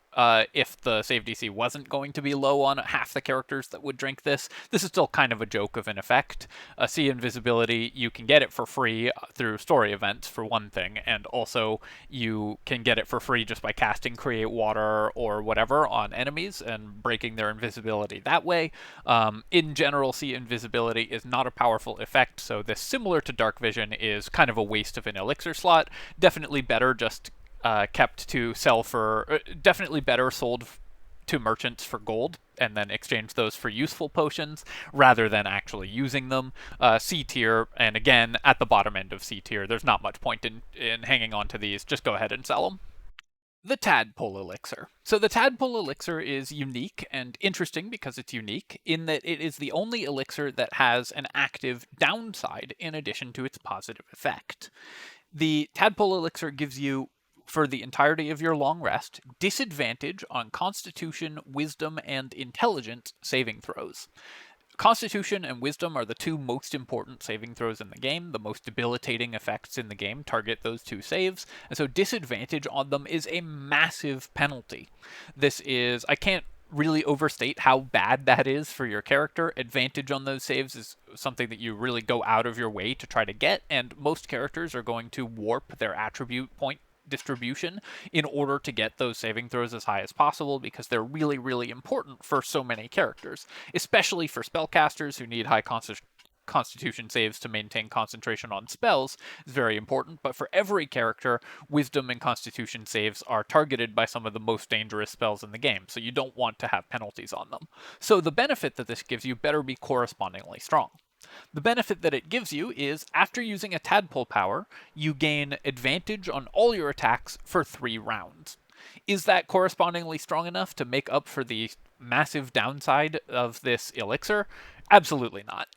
Speaker 1: if the save DC wasn't going to be low on half the characters that would drink this, this is still kind of a joke of an effect. See Invisibility, you can get it for free through story events, for one thing, and also you can get it for free just by casting Create Water or whatever on enemies and breaking their invisibility that way. In general, See Invisibility is not a powerful effect, so this, similar to Darkvision, is kind of a waste of an elixir slot. Definitely better just kept to sell for, definitely better sold to merchants for gold and then exchange those for useful potions rather than actually using them. C tier, and again, at the bottom end of C tier, there's not much point in hanging on to these. Just go ahead and sell them. The Tadpole Elixir. So the Tadpole Elixir is unique and interesting because it's unique in that it is the only elixir that has an active downside in addition to its positive effect. The Tadpole Elixir gives you, for the entirety of your long rest, disadvantage on Constitution, Wisdom, and Intelligence saving throws. Constitution and Wisdom are the two most important saving throws in the game. The most debilitating effects in the game target those two saves, and so disadvantage on them is a massive penalty. This is, I can't really overstate how bad that is for your character. Advantage on those saves is something that you really go out of your way to try to get, and most characters are going to warp their attribute point distribution in order to get those saving throws as high as possible, because they're really, really important for so many characters, especially for spellcasters who need high constitution saves to maintain concentration on spells. Is very important, but for every character, Wisdom and Constitution saves are targeted by some of the most dangerous spells in the game, so you don't want to have penalties on them. So the benefit that this gives you better be correspondingly strong. The benefit that it gives you is, after using a Tadpole power, you gain advantage on all your attacks for 3 rounds. Is that correspondingly strong enough to make up for the massive downside of this elixir? Absolutely not.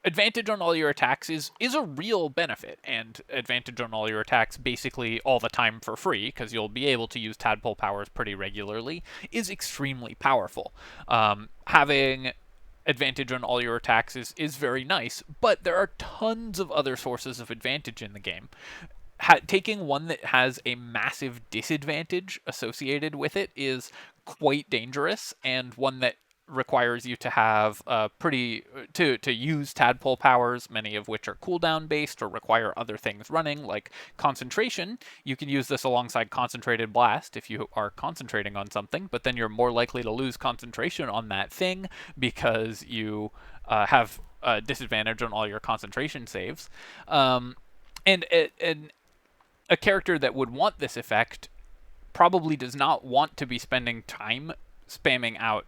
Speaker 1: Advantage on all your attacks is a real benefit, and advantage on all your attacks basically all the time for free, because you'll be able to use Tadpole powers pretty regularly, is extremely powerful. Having advantage on all your attacks is very nice, but there are tons of other sources of advantage in the game. Taking one that has a massive disadvantage associated with it is quite dangerous, and one that requires you to have to use Tadpole powers, many of which are cooldown based or require other things running, like concentration. You can use this alongside Concentrated Blast if you are concentrating on something, but then you're more likely to lose concentration on that thing because you have a disadvantage on all your concentration saves. And a character that would want this effect probably does not want to be spending time spamming out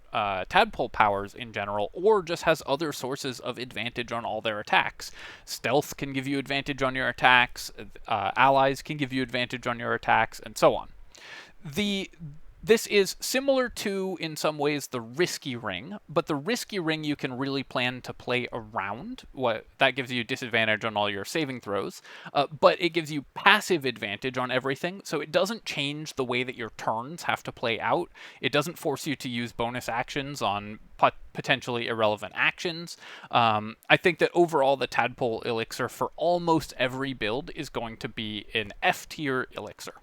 Speaker 1: Tadpole powers in general, or just has other sources of advantage on all their attacks. Stealth can give you advantage on your attacks, allies can give you advantage on your attacks, and so on. This is similar to, in some ways, the Risky Ring, but the Risky Ring you can really plan to play around. That gives you disadvantage on all your saving throws, but it gives you passive advantage on everything, so it doesn't change the way that your turns have to play out. It doesn't force you to use bonus actions on potentially irrelevant actions. I think that overall the Tadpole Elixir for almost every build is going to be an F-tier Elixir.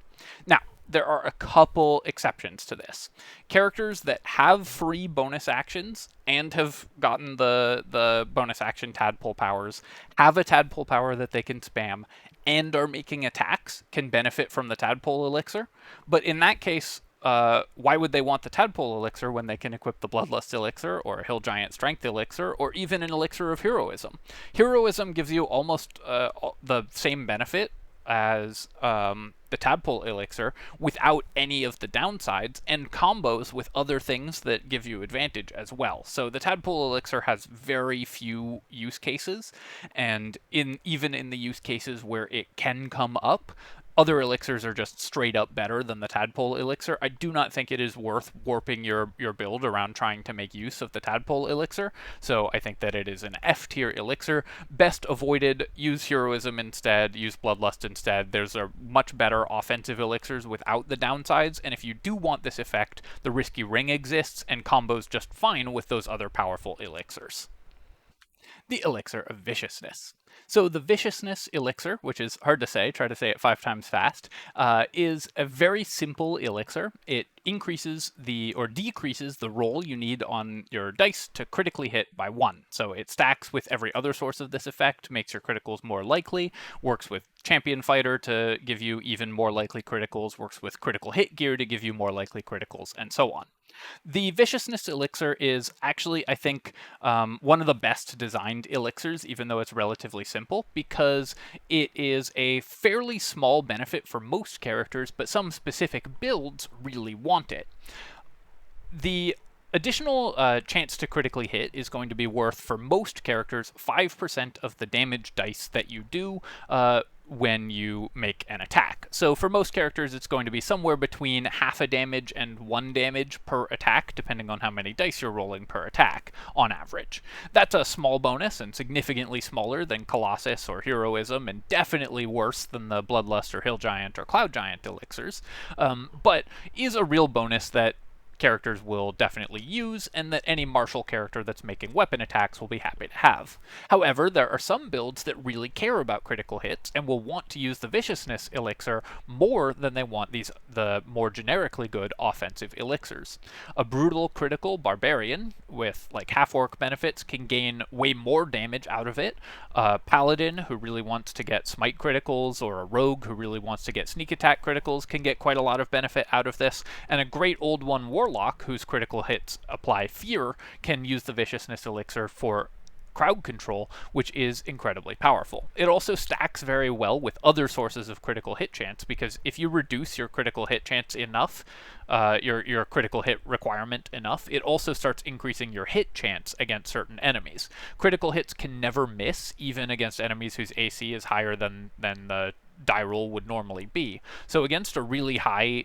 Speaker 1: Now, there are a couple exceptions to this. Characters that have free bonus actions and have gotten the bonus action Tadpole powers, have a Tadpole power that they can spam, and are making attacks can benefit from the Tadpole Elixir. But in that case, why would they want the Tadpole Elixir when they can equip the Bloodlust Elixir, or a Hill Giant Strength Elixir, or even an Elixir of Heroism? Heroism gives you almost the same benefit as the Tadpole Elixir without any of the downsides, and combos with other things that give you advantage as well. So the Tadpole Elixir has very few use cases, and even in the use cases where it can come up, other elixirs are just straight up better than the Tadpole Elixir. I do not think it is worth warping your build around trying to make use of the Tadpole Elixir, so I think that it is an F-tier Elixir. Best avoided, use Heroism instead, use Bloodlust instead. There's a much better offensive elixirs without the downsides, and if you do want this effect, the Risky Ring exists, and combos just fine with those other powerful elixirs. The Elixir of Viciousness. So the Viciousness Elixir, which is hard to say, try to say it 5 times fast, is a very simple elixir. It increases or decreases the roll you need on your dice to critically hit by 1. So it stacks with every other source of this effect, makes your criticals more likely, works with Champion Fighter to give you even more likely criticals, works with critical hit gear to give you more likely criticals, and so on. The Viciousness Elixir is actually, I think, one of the best designed elixirs, even though it's relatively simple, because it is a fairly small benefit for most characters, but some specific builds really want it. The additional chance to critically hit is going to be worth, for most characters, 5% of the damage dice that you do when you make an attack. So for most characters, it's going to be somewhere between half a damage and 1 damage per attack, depending on how many dice you're rolling per attack, on average. That's a small bonus, and significantly smaller than Colossus or Heroism, and definitely worse than the Bloodlust or Hill Giant or Cloud Giant elixirs, but is a real bonus that characters will definitely use, and that any martial character that's making weapon attacks will be happy to have. However, there are some builds that really care about critical hits and will want to use the Viciousness Elixir more than they want the more generically good offensive elixirs. A brutal critical barbarian with like half-orc benefits can gain way more damage out of it. A paladin who really wants to get smite criticals, or a rogue who really wants to get sneak attack criticals, can get quite a lot of benefit out of this, and a great old one warlock, whose critical hits apply fear, can use the Viciousness Elixir for crowd control, which is incredibly powerful. It also stacks very well with other sources of critical hit chance, because if you reduce your critical hit chance enough, your critical hit requirement enough, it also starts increasing your hit chance against certain enemies. Critical hits can never miss, even against enemies whose AC is higher than the die roll would normally be. So against a really high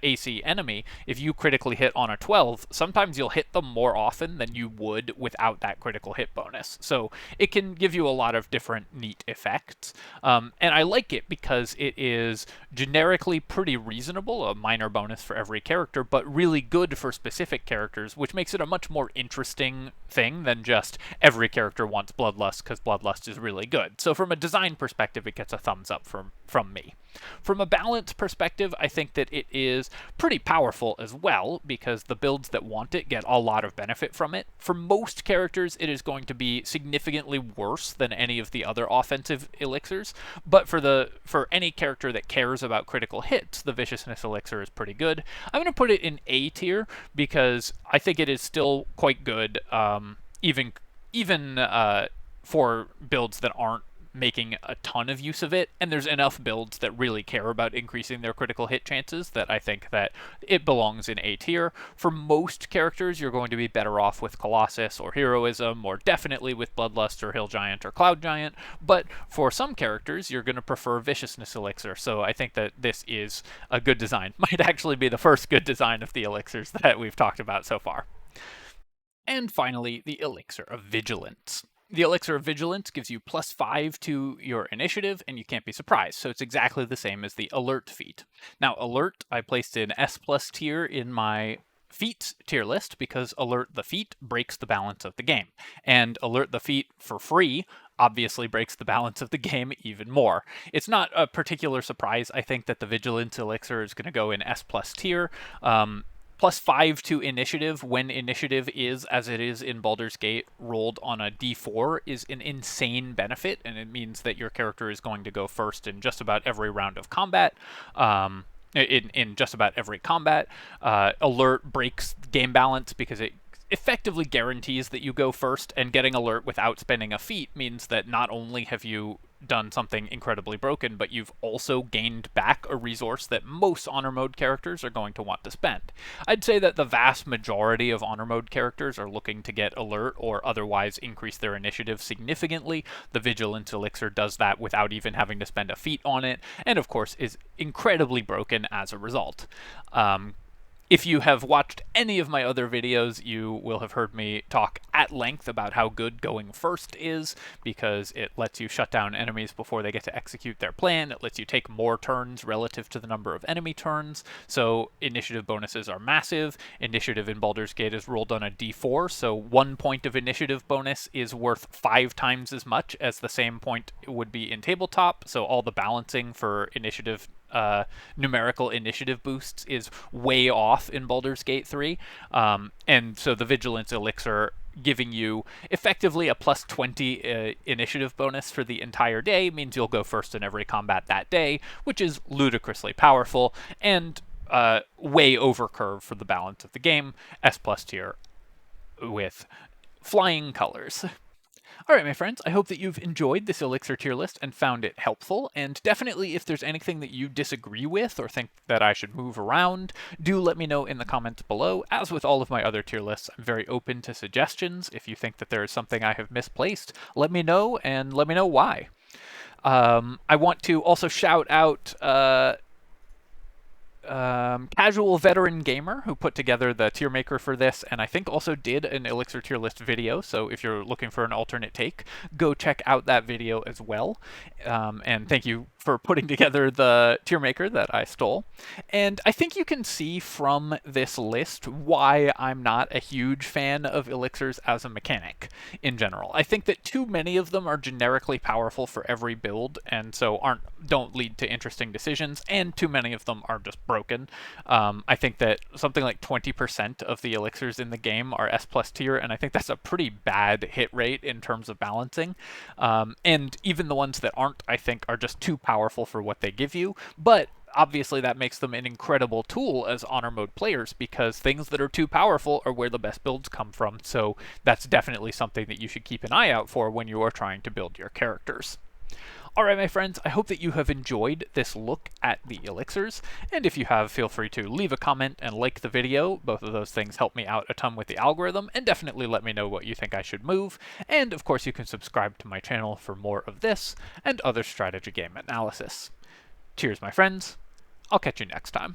Speaker 1: AC enemy, if you critically hit on a 12, sometimes you'll hit them more often than you would without that critical hit bonus. So it can give you a lot of different neat effects. And I like it because it is generically pretty reasonable, a minor bonus for every character, but really good for specific characters, which makes it a much more interesting thing than just every character wants Bloodlust because Bloodlust is really good. So from a design perspective, it gets a thumbs up from me. From a balance perspective, I think that it is pretty powerful as well, because the builds that want it get a lot of benefit from it. For most characters, it is going to be significantly worse than any of the other offensive elixirs, but for any character that cares about critical hits, the Viciousness Elixir is pretty good. I'm going to put it in A tier, because I think it is still quite good, even for builds that aren't making a ton of use of it, and there's enough builds that really care about increasing their critical hit chances that I think that it belongs in A tier. For most characters, you're going to be better off with Colossus or Heroism, or definitely with Bloodlust or Hill Giant or Cloud Giant, but for some characters, you're going to prefer Viciousness Elixir, so I think that this is a good design. Might actually be the first good design of the Elixirs that we've talked about so far. And finally, the Elixir of Vigilance. The Elixir of Vigilance gives you +5 to your initiative, and you can't be surprised, so it's exactly the same as the Alert feat. Now, Alert, I placed in S+ tier in my feats tier list because Alert the feat breaks the balance of the game, and Alert the feat for free obviously breaks the balance of the game even more. It's not a particular surprise, I think, that the Vigilance Elixir is going to go in S+ tier. +5 to initiative when initiative is, as it is in Baldur's Gate, rolled on a d4 is an insane benefit, and it means that your character is going to go first in just about every round of combat. In just about every combat. Alert breaks game balance because it effectively guarantees that you go first, and getting Alert without spending a feat means that not only have you done something incredibly broken, but you've also gained back a resource that most Honor Mode characters are going to want to spend. I'd say that the vast majority of Honor Mode characters are looking to get Alert or otherwise increase their initiative significantly. The Vigilance Elixir does that without even having to spend a feat on it, and of course is incredibly broken as a result. If you have watched any of my other videos, you will have heard me talk at length about how good going first is, because it lets you shut down enemies before they get to execute their plan. It lets you take more turns relative to the number of enemy turns, so initiative bonuses are massive. Initiative in Baldur's Gate is rolled on a d4, so 1 point of initiative bonus is worth 5 times as much as the same point would be in tabletop, so all the balancing for initiative numerical initiative boosts is way off in Baldur's Gate 3, and so the Vigilance Elixir giving you effectively a +20 initiative bonus for the entire day means you'll go first in every combat that day, which is ludicrously powerful and way over curve for the balance of the game. S+ tier with flying colors. Alright, my friends, I hope that you've enjoyed this Elixir tier list and found it helpful, and definitely if there's anything that you disagree with or think that I should move around, do let me know in the comments below. As with all of my other tier lists, I'm very open to suggestions. If you think that there is something I have misplaced, let me know, and let me know why. I want to also shout out Casual Veteran Gamer, who put together the tier maker for this, and I think also did an Elixir tier list video, so if you're looking for an alternate take, go check out that video as well. And thank you for putting together the tier maker that I stole. And I think you can see from this list why I'm not a huge fan of elixirs as a mechanic in general. I think that too many of them are generically powerful for every build, and so don't lead to interesting decisions, and too many of them are just broken. I think that something like 20% of the elixirs in the game are S+ tier, and I think that's a pretty bad hit rate in terms of balancing. And even the ones that aren't, I think, are just too powerful for what they give you, but obviously that makes them an incredible tool as Honor Mode players, because things that are too powerful are where the best builds come from, so that's definitely something that you should keep an eye out for when you are trying to build your characters. Alright, my friends, I hope that you have enjoyed this look at the elixirs, and if you have, feel free to leave a comment and like the video. Both of those things help me out a ton with the algorithm, and definitely let me know what you think I should move. And of course, you can subscribe to my channel for more of this and other strategy game analysis. Cheers, my friends. I'll catch you next time.